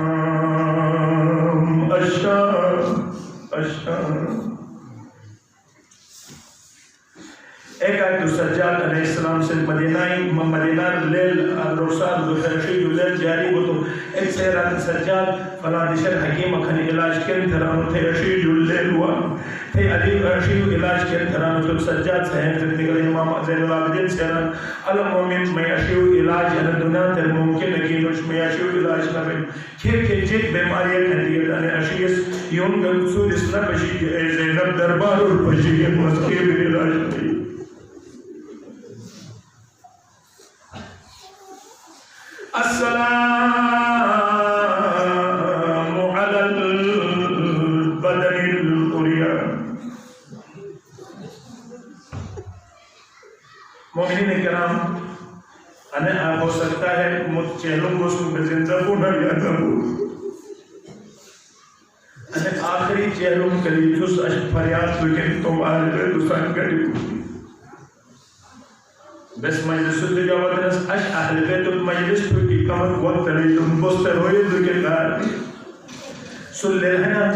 ایک آیت سجاد علیہ السلام سے مدینہ لیل روسال دوشرشی لیل جاری ہو تو ایک سیرات سجاد فلا دشر حکیم اکھنی علاج کن ترانو تھے رشید لیل ہوا تھے علی رشید علاج کن ترانو تو سجاد سہن تک نکلے امام زین العابدین سیران المومن میں اشیو علاج دنیا تر ممکن نکینوش میں اشیو علاج نبی کھیر کے جیت بیماری کھنڈی دانے اشیس یون گنسو اس نبشی اے زینب دربار اور بشی مسکی بھی علاج نبی السلام على کرام انہیں ہو سکتا ہے چہلوں کو اس کو زندہ ہونا یا نہ ہو انہیں آخری چہلوں کلی جس فریاد لیکن تم آلے دوستان کری بس مجلس التجاوت اش اهل بيت المجلس في كمان وقت ليتم بوستر ہوئے دکھدار سلہنا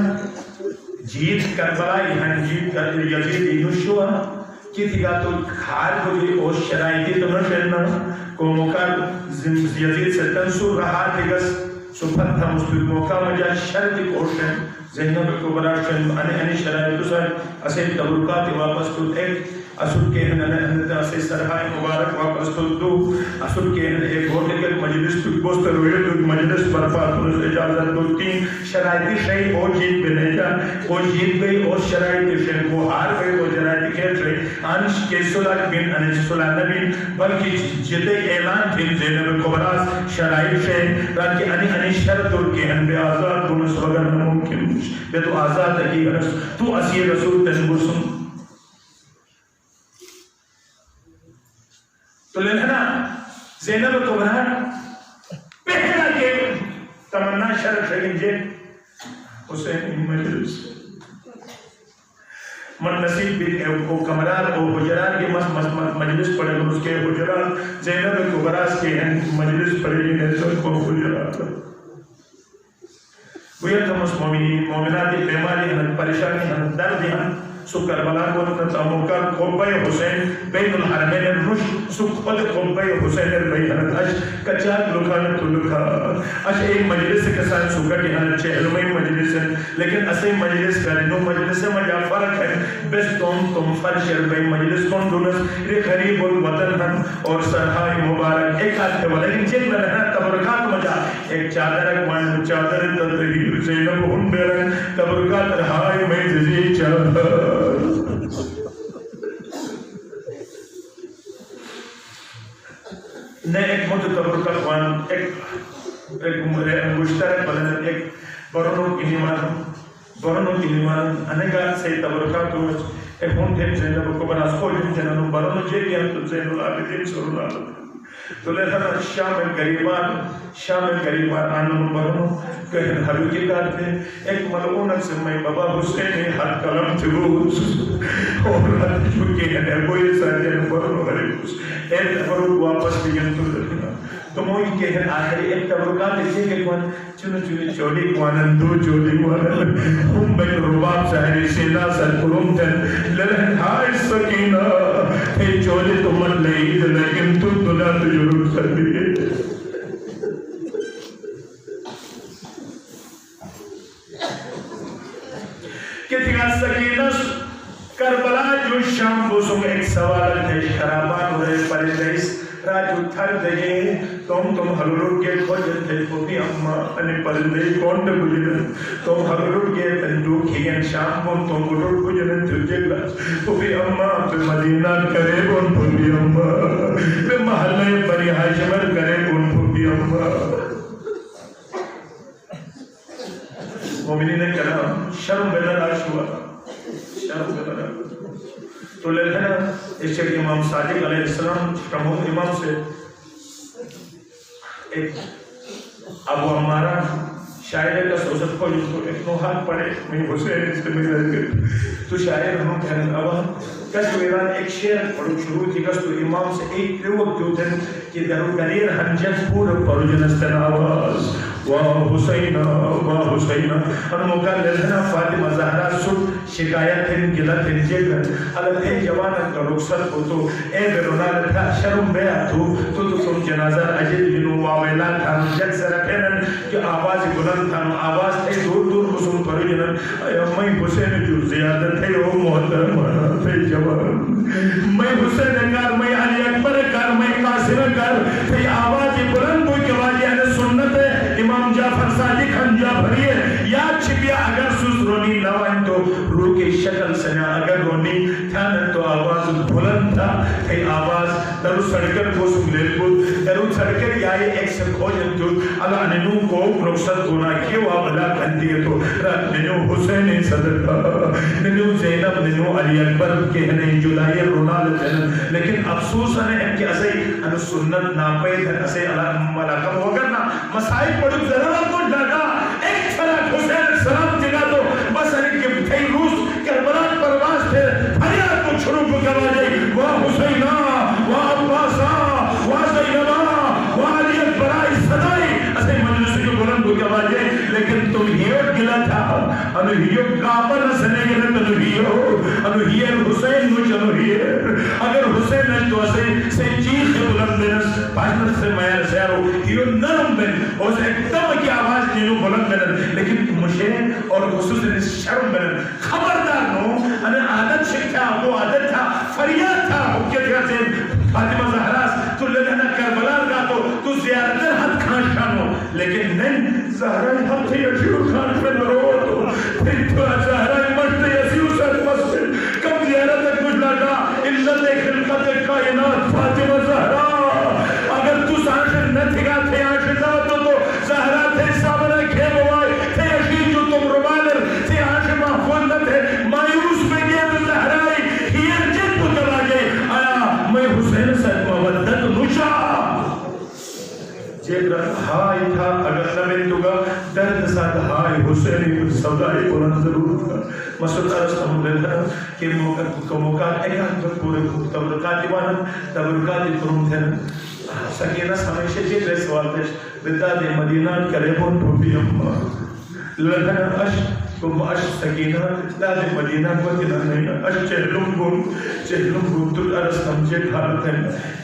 جیت کربلا یہاں جیت کر یزید یشوا کی تھا تو کھار کو یہ او شرائطی تو نشنا کو موقع یزید سے تنصر رہا تھگس سپت تھا مسلم موقع مجا شرط کوشن زینب کو براشن ان شرائط سے اسے تبرکات واپس تو ایک اصل کے انہیں سے سرحائے مبارک واپس تو دو اصل کے ایک ہوتے کے مجلس بوستر ہوئے تو مجلس برپا تو اجازت دو تین شرائطی شئی او جیت بنے جا او جیت گئی اور شرائطی شئی وہ ہار گئی وہ شرائطی کھیل شئی انش کے سلح بن انش سلح نبین بلکہ جتے اعلان تھے زینب کبراس شرائط شئی تاکہ انہیں شرط اور کے انبے آزاد بنس وگر نممکن بے تو آزاد ہے تو اسی رسول تنبسن تو لہنا زینب کبرا پہلا کے تمنا شرف شکن جے حسین مجلس من نصیب بھی او کمرات او حجرات کے مجلس پڑھے اس کے حجرات زینب کبراس کے مجلس پڑھے نیتر کو حجرات ویت ہم اس مومناتی بیماری ہن پریشانی ہن درد ہن سو کربلا کو تموکر قبہ حسین بین الحرمین الرش سو خود قبہ حسین البین اش کچاک لکھانا تو لکھا اش ایک مجلس کے ساتھ سکر کی ہنر چہلویں مجلس ہے لیکن اسے مجلس کریں نو مجلس میں جا فرق ہے بس تم فرش البین مجلس کون دونس یہ قریب الوطن ہم اور سرحائی مبارک ایک ہاتھ ہے لیکن جن میں رہنا تبرکات مجا ایک چادر اکوان چادر تدہیر زینب ہن بیرن تبرکات رہائی میں جزی چادر نے ایک متبرکہ خوان ایک مشترک بلند ایک برونو کی نیمان انگا سے تبرکہ تو ایک ہون تھے زینب کو بنا سکو جن جنانو برونو جے گیا تو زین العابدین سرون آلت تو لہذا شام قریبان آنم برونو کہیں حلو کی کار تھے ایک ملعونت سے میں بابا حسین حد کلم تھوز اور حد چکے ہیں ایبوئی ساتھیں برونو غریبوس ایک تبرک واپس بگن تو لکھنا تو موئی کہیں آخری ایک تبرکات دیکھیں کہ کون چنو چولی کوانن دو چولی کوانن ہم بین رباب سہری سینا سر کرم تن للہن ہائی سکینہ اے چولی تو من لئید لیکن تو دنا تو ضرور سر دیئے کتنا سکینہ کربلا جو شام بوسوں ایک سوال ہے خرابان ہو رہے پرندیس راجو تھر دے تم حلور کے خوجت تھے پوپی اممہ انہیں پرندی کون نے بجنن تم حلور کے تندو کھین شام کون تم گلور بجنن تجھے گلاس پوپی اممہ پہ مدینہ کرے کون پوپی اممہ پہ محلے بنی حاشمر کرے کون پوپی اممہ مومنین کرام شرم بلد آشوا شرم بلد تو لہنا اس شکل امام صادق علیہ السلام شمون امام سے ایک ابو عمارہ شاعر کا سوزت کو جو ایک نوحات پڑے میں حسین اس کے میں رہ گئے تو شاعر ہم کہنے ابا کس ویران ایک شعر پڑھو شروع تھی کس تو امام سے ایک پیوک جو دن کہ درو گلیر ہنجت پور پڑھو جنستن آواز حسینہ ہم موقع لذنا فاطمہ زہرہ سٹ شکایت تھن گلت تھن جگر حالت ہے جوانت کا رخصت کو تو اے بیرونا لکھا شرم بے تو تم جنازہ اجل جنو واویلا تھا جگ سے رکھنن کہ آواز بلند تھا آواز تھے دور حسن پر جنن میں حسین جو زیادت ہے وہ محترم تھے جوان میں حسین کار میں علی اکبر کار میں قاسم کار تھے آواز بلند کوئی کواجی اہل سنت ہے امام جعفر صادق ہم جعفری ہے یاد چھپیا اگر سوز رونی لوائن تو روح کی شکل سنا اگر رونی تھا تو آواز بلند تھا ای آواز درو سڑکر کو سنگلیل بود درو سڑکر یای ایک سب کھوجن تو اگا ننو کو رخصت گنا کیو آبلا کھندی تو ننو حسین صدقہ ننو زینب ننو علی اکبر کہنے جولائی رونال جنن لیکن افسوس ہے ان کے اسے انو سنت ناپید ہے اسے ملاکم ہوگرنا مسائی پڑھو ضرورت کو ڈاٹا ایک فرق حسین سلام جگہ تو بس ان کے تھے روس کربلا پرواز تھے فریاد کو چھڑو کو کروا جائے واہ حسینہ واہ عباسہ واہ زینبہ واہ علی اکبرائی صدائی اسے مجلس کو بلند کو کروا جائے لیکن تم ہیو گلا تھا انو ہیو کابر سنے گلے تو انو ہیو حسین نو چلو ہیو اگر حسین ہے تو اسے سے چیخ کے بلند بنس پاشنت سے مہر سیارو ہیو نرم بن اور ایک دم کی آواز نیو بلند بنن لیکن مجھے اور خصوصاً شرم بنن خبردار نو انہیں عادت شکتا وہ عادت تھا فریاد تھا حکیت کا سے فاطمہ زہراس تو لگنا کربلار کا تو زیارتر حد کھان شانو لیکن نہیں زہرائی حد تھی اشیو کھان پر رو تو پھر تو زہرائی مجھتے یسیو سر مسجد کم زیارت کچھ لگا اللہ خلقت کائنات فاطمہ زہرا اگر تو سانشن نہ تھگا تھے آشدہ تو زہرا تھے سامنے کھیل ہوئے تھے اشید جو تم روبالر تھے آشد محفوظ نہ تھے مایوس میں گئے تو زہرائی ہیر جن کو چلا گئے آیا میں حسین سے مودت نشا جب ہائی تھا اگر نمین تو گا درد ساتھ ہائی حسینی سودائی قرآن ضرور تھا مسعود رستم لیتا کہ موقع ایک آنکھ پورے تبرکاتی وانا تبرکاتی فرم تھے سکینہ ہمیشہ جیت رہے سوال پیش بدا دے مدینہ کریبون ٹوٹی اممہ لگنا اش کم اش سکینہ داد مدینہ کو تینا نہیں اش چہلم گون تل ارستم جیت حالت ہے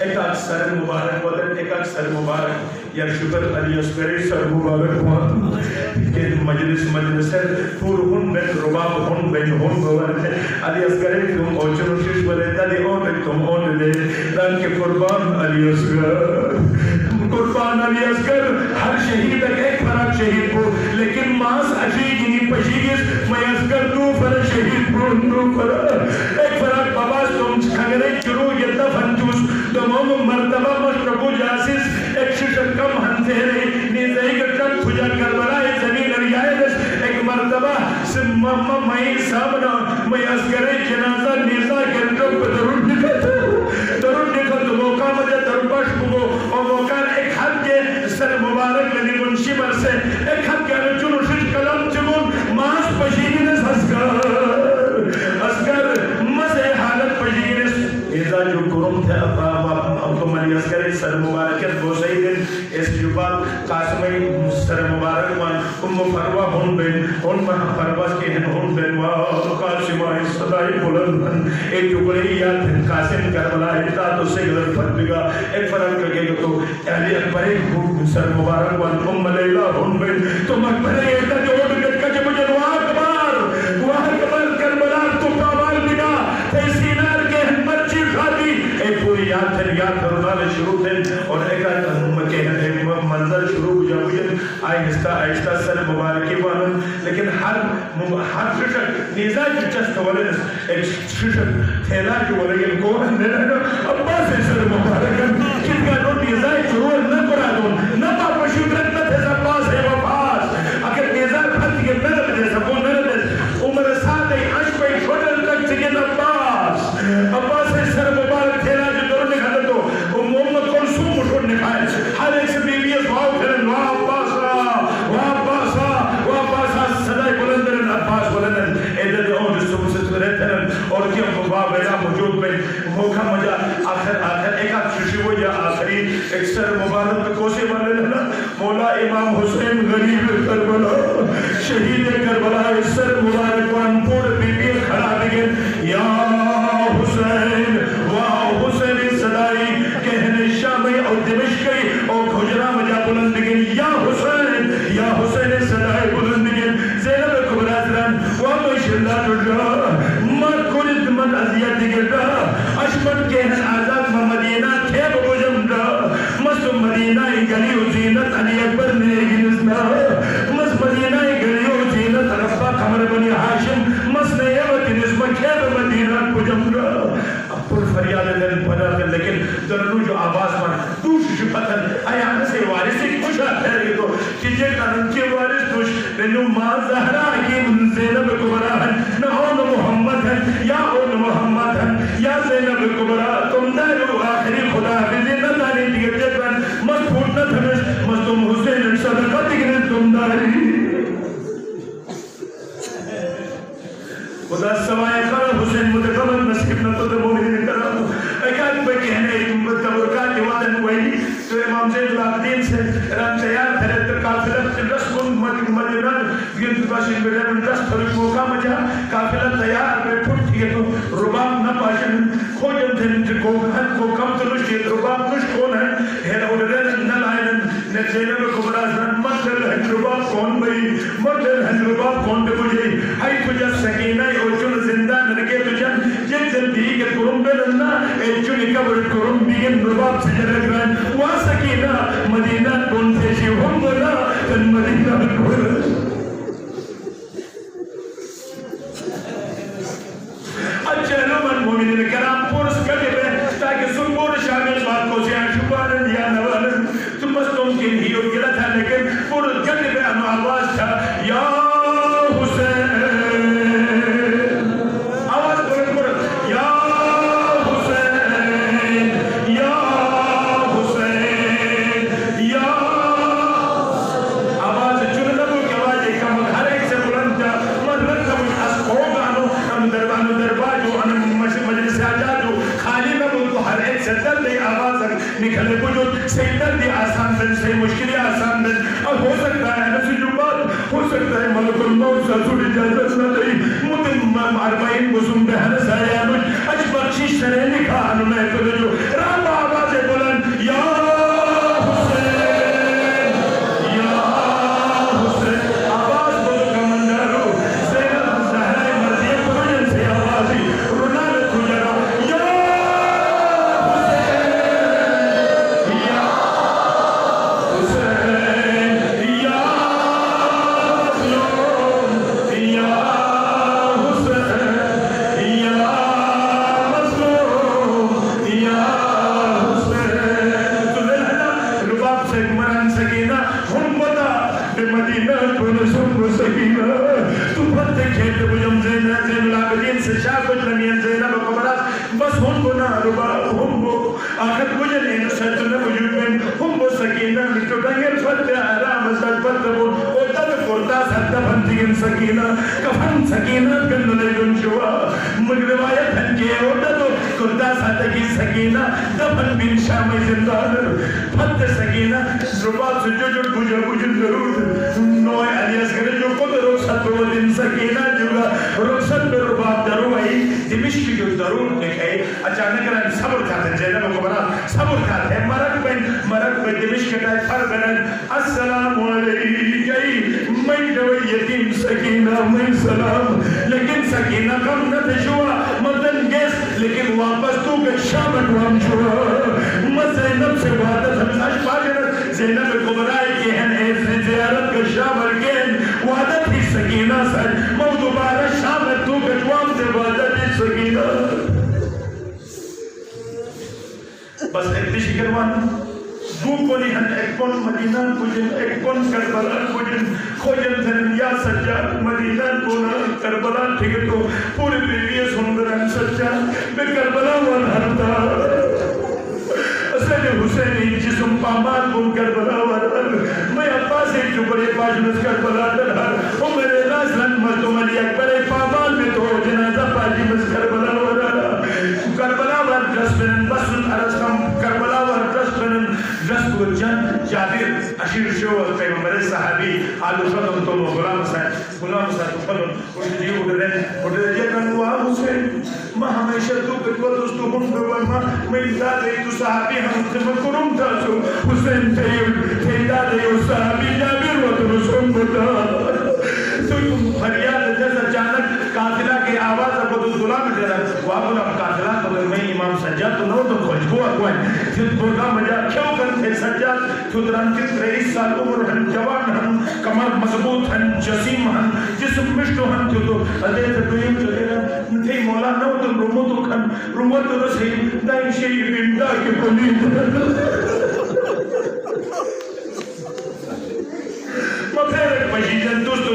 ایک آنکھ سر مبارک ودن ایک آنکھ سر مبارک یا شکر علی اسکری سر مبارک وان کہ مجلس ہے پور ہن بین رباب ہن بین ہن بورد ہے علی اسکری تم اوچن شش بلیتا دی اون تم اون دے دان کے قربان علی اسکر قربان علی اسکر ہر شہید ایک فرق شہید کو لیکن ماس اشیگی پشیگیس میں اسکر دو فرق شہید کو دو فرق ایک فرق باباس تم کھگرے چرو یہ دفن چوس تمام مرتبہ مشربو جاسس ایک ششت کم ہنتے رہی نیزائی کا کم کھجا کربلا ہے زمین ریائدس ایک مرتبہ سمم مئی سامنا میں اسکر جنازہ نیزا گرکم پر درون نکھت موقع مجھے درباش کو اور موقع ایک حد کے سر مبارک لگی منشی مر سے ایک حد کے رجل شش کلم چمون ماس پشیگنس اسکر مزے حالت پشیگنس ایزا جو کرم تھے ابتم علی اسکری سر مبارکت بوسائی دن اس جبات قاسمی سر مبارک وان فروا ہون بین ہون فرواز کے ہون بین قاسم آئی صدای بلند ایک ٹکڑی یاد قاسم کربلا اتا تو سے غلط فرقگا ایک فرق لگے گا تو اہلی اکبر ایک سر مبارک وان لیلہ ہون بین تو مکبر ایتا جو اٹھگت کا جب مجھے واہ کبر کربلا تو پاوال بگا تے سینار کے ہمت چی خاتی ایک پوری یاد تھے یاد کرنال شروع تھے اور ایک منظر شروع ہو جاوئے آہستہ سر مبارکی وانن لیکن ہر ششک نیزا جو چست ولنس ایک ششک تھیلا جو ولگن کون دینا ابا سے سر مبارکن کن کا نو نیزا شروع نہ کرا دون نہ پاپا شکرت نہ تھے سب پاس ہے وفاس اگر نیزا پھت کے نرد دے سکو نرد دے عمر ساتھ ای عشق ای چھوٹر تک چکن ابا سے سر مبارک تھیلا جو درو نکھا دو محمد کلسوم مشہور نکھائے ہر ایک سے بیویس واؤ پھرن واہ باسا صدای بلندرن عباس بلندرن ایدر اون جو سب سے رہترن اور کیا مباہ بیدا موجود میں موقع مجا آخر ایک آخر ششی ہو یا آخری ایک سر مبارک کوسے والے لنا مولا امام حسین غریب کربلا شہید کربلا سر مبارک وان پور بی بی کھڑا بگن یا حسین واہ حسین صدای کہنے شامی اور دمشقی اور کھجرہ مجا بلند بگن یا حسین صدای بلند بگن زینب کبراتران وامش اللہ رجا مر کنید من عذیت دیگر دا اشمن کہن آزاد مدینہ تھیب بجم دا مست مدینہ گلی و زینت علی اکبر نے گنزنا مست مدینہ گلی و زینت رفا قمر بنی حاشم مست نیمت نسمہ کھیب مدینہ بجم دا اب پر فریاد دن لأنه ما زهرا کی زینب کبرا ہے نہ اون محمد ہے یا اون محمد ہے یا زینب کبرا تم دارو آخری خدا حافظی نہ دانی دیگر جبن مضبوط نہ تھنش مصدوم حسین صدقہ دیگر تم داری خدا سوائے کر حسین متقبل نصیب نہ تو مومنین کرام ایک بکی ہے تبرکات دیوادن ہوئی تو امام زید العابدین سے رام تیار تھے تو قافلہ رسم مدینہ گرد باشن بلن دس فرق موقع مجا قافلہ تیار پہ پھٹ تھی تو رباب نہ پاشن کھوجن تھے کو کم تلوش کی رباب نش کون ہے ہیرا اڑرین نہ لائن نے زینب کبرا زن مدل ہے رباب کون بھئی مدل ہے رباب کون بے بجے ہائی تجھا سکینہ اوچن زندہ نرگے تجھن جن زندگی کے قرم بلننا ایچنی قبر قرم بیگن رباب سے جرگران وہاں سکینہ مدینہ کون تیشی ہم بنا تن مدینہ کون اچھلو من مومنین کرام پورس کٹے بے تاکہ سنبور شامل بات کو سیاں شبانن یا نوالن تم بس ممکن ہی اور گلت ہے لیکن پورس کٹے بے انو آواز تھا یا حسین آواز بلند پورس یا حسین یا حسین یا آواز چننبو کی آواز ایک کمک ہر ایک سے بلند تھا مدلن کا مجھ اس کھوگانو ہم درباجو ہم مجلس آجادو خالی میں بلکو ہر ایک سے دل دے آواز نکھلے بجود صحیح دل دے آسان دن صحیح مشکلی آسان دن اب ہو سکتا ہے نفسی جمعات ہو سکتا ہے ملک الموت ساسوڑ اجازت نہ دئی مدن اربعین گسم بہن سایانوش اج بخشش سرے لکھا انو میں تو جو رام آواز بلند یا حسین یا حسین آواز بلو کا مندارو زینب زہرائے مرضی پروجن سے آوازی رنال تجرا یا حسین یا حسین یا مظلوم یا حسین یا مظلوم یا حسین تو لہنا رباب سے مران سکینہ ہم بتا بے مدینہ تو نسم سکینہ تو پھتے کھیلتے بجم زینہ زین العابدین سے شاہ کچھ لنین زینہ بقبرات بس ہم بنا رباب ہم بو آخر بجن این سجن وجود من ہم بو سکینہ لٹو ڈنگر فتح آرام سج پتبو او تب کرتا سد بھنتین سکینہ کفن سکینہ کن لیدن شوا مغربایت ہن کے او تب کرتا سد کی سکینہ دفن بن شام زندان فتح سکینہ رباب سے جو جو بجن ضرور نوے علیس کرے جو خود رخصت و دن سکینہ جوگا رخصت پر رباب درو آئی دمشق جو ضرور لکھائی اچانک رہن صبر کھاتے زینب کبرا صبر کھاتے مرک بین دمشق کا پر بنن السلام علیکم میں جو یتیم سکینہ میں سلام لیکن سکینہ کم نہ تشوا مدن گیس لیکن واپس تو کہ شامت وام شوا زینب سے وعدت ہم اش پاگرت زینب کبرائی کی ہن ایسی زیارت کا شامل کین وعدت ہی سکینہ سر موضوع بارا شامت تو کہ وام سے وعدت ہی سکینہ بس ایک دیشی کروان دو کونی ہن ایک کون مدینہ کجن ایک کون کربلا کجن خوجن دھنن یا سجاد مدینہ کونا کربلا ٹھیک تو پوری بیوی سندرن سجاد بے کربلا ون ہرتا اسد حسینی جسم پامال بن کربلا ون میں عباس ایک جو بڑے پاجنس کربلا دلہر او میرے نازلن مردم علی اکبر پامال میں تو جنازہ پاجنس کربلا ون کربلا ون رسمن بسن ارسکم کربلا ون رسمن رسم جن جابر اشیر شو پیغمبر صحابی آلو فضل تو غلام صاحب فضل اٹھ جی اٹھ رہے جن وہ حسین ما ہمیشہ تو کتو دوستو ہم بوما میں دادے تو صحابی ہم سے مکرم تھا سو حسین تھے دادے اور صحابی جابر و تو رسوم بتا تو فریاد جیسا اچانک قافلہ کی آواز اب تو غلام جرا وابل اب قافلہ مگر میں امام سجاد تو نو تو خوش کو اگوائیں پھر برگا مجا کیوں کرتے سجاد خدران کے 23 سال عمر ہن جوان ہن کمر مضبوط ہن جسیم ہن جسم مشتو ہن تو حضرت دویم چلے گا تھی مولا نو تو رومو تو کھن رومو تو رسی دائن شیئی بندا کے پلید ما پھر ایک مجیدن دوستو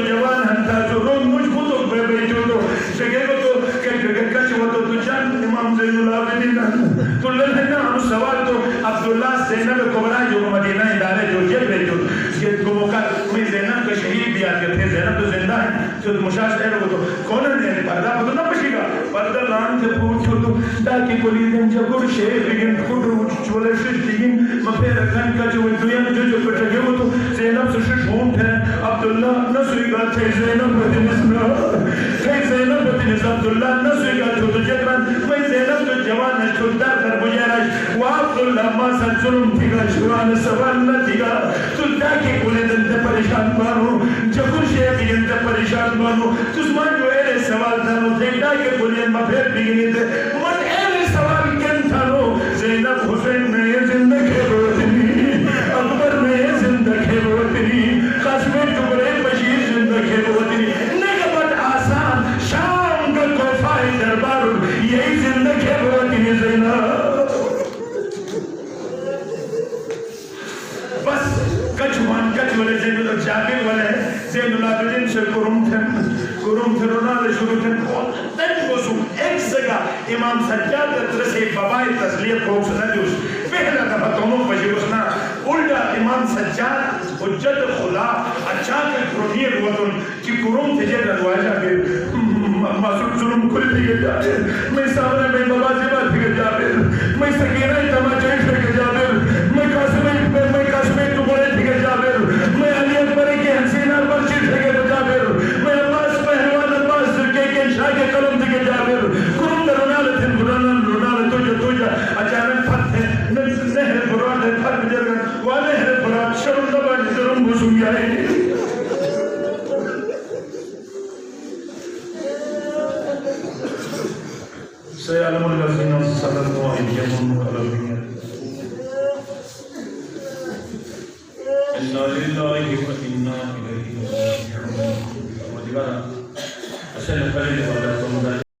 تو للہنا ہم سوال تو عبداللہ زینب کبرا جو مدینہ ادارے جو جل رہے جو یہ کو موقع میں زینب کا شہید بھی آتے تھے زینب تو زندہ ہے جو مشاہد ہے وہ تو کون ہے پردہ پتو نہ پشی گا پردہ لان سے پوچھو تو ڈاکی کولی دن جگور شیر بگن کھوڑو چولے شش دیگن مپیر اکھن کا جو دویان جو پٹھگے وہ تو زینب سے شش ہونٹ ہے عبداللہ نسوی گا تھے زینب ودن اسنا تھے زینب ودن اس عبداللہ نسوی گا تو جگران میں زینب تو جوان ہے چھوٹا کر بجیرش و عبداللہ ما سن ظلم تھی گا شوان سوال نہ تھی گا تو ڈاکی کولی دن تے پریشان بانو جگور شیر بگن تے پریشان بانو تسمان جو ایرے سوال تھا نو تھے ڈاکی کولی ان مپیر بگنی تے من ایرے سوال کن تھا نو زینب حسین نے زندگی روتنی اکبر نے زندگی روتنی قاسم ٹکرے بشیر زندگی روتنی نگبت آسان شام کا کوفائی دربار یہی زندگی روتنی زینب بس کچھوان کچھولے زینب جابر والے زین اللہ بجن سے کرم تھے رونال شروع تھے تن بسو ایک سگا امام سجاد ترسی بابای تسلیت کو اکسنا جوش پہلا دفعہ تمہوں بجی اسنا الٹا امام سجاد حجت خدا اچھا کے کرونیر وطن کی کرم تھے جے رنوائی جابر معصوم ظلم کھل تھی گے جابر میں سامنے میں بابا زیبا تھی گے جابر میں سکینہ تماچے تھی گے جابر میں قاسمِ ٹکڑے تھی گے جابر میں علی اکبر کی حسینہ برچی تھی گے جابر میں عباس پہلوان عباس کے شاہ کے قلم تھی گے جابر کرم در رونال تھے رونال توجہ اچانک پھت ہے نہر براد ہے پھت بجرگن نہر براد شرم دبا جرم بسوئی آئے سيعلم الذين صدقوا أيديهم قلبهم إنا لله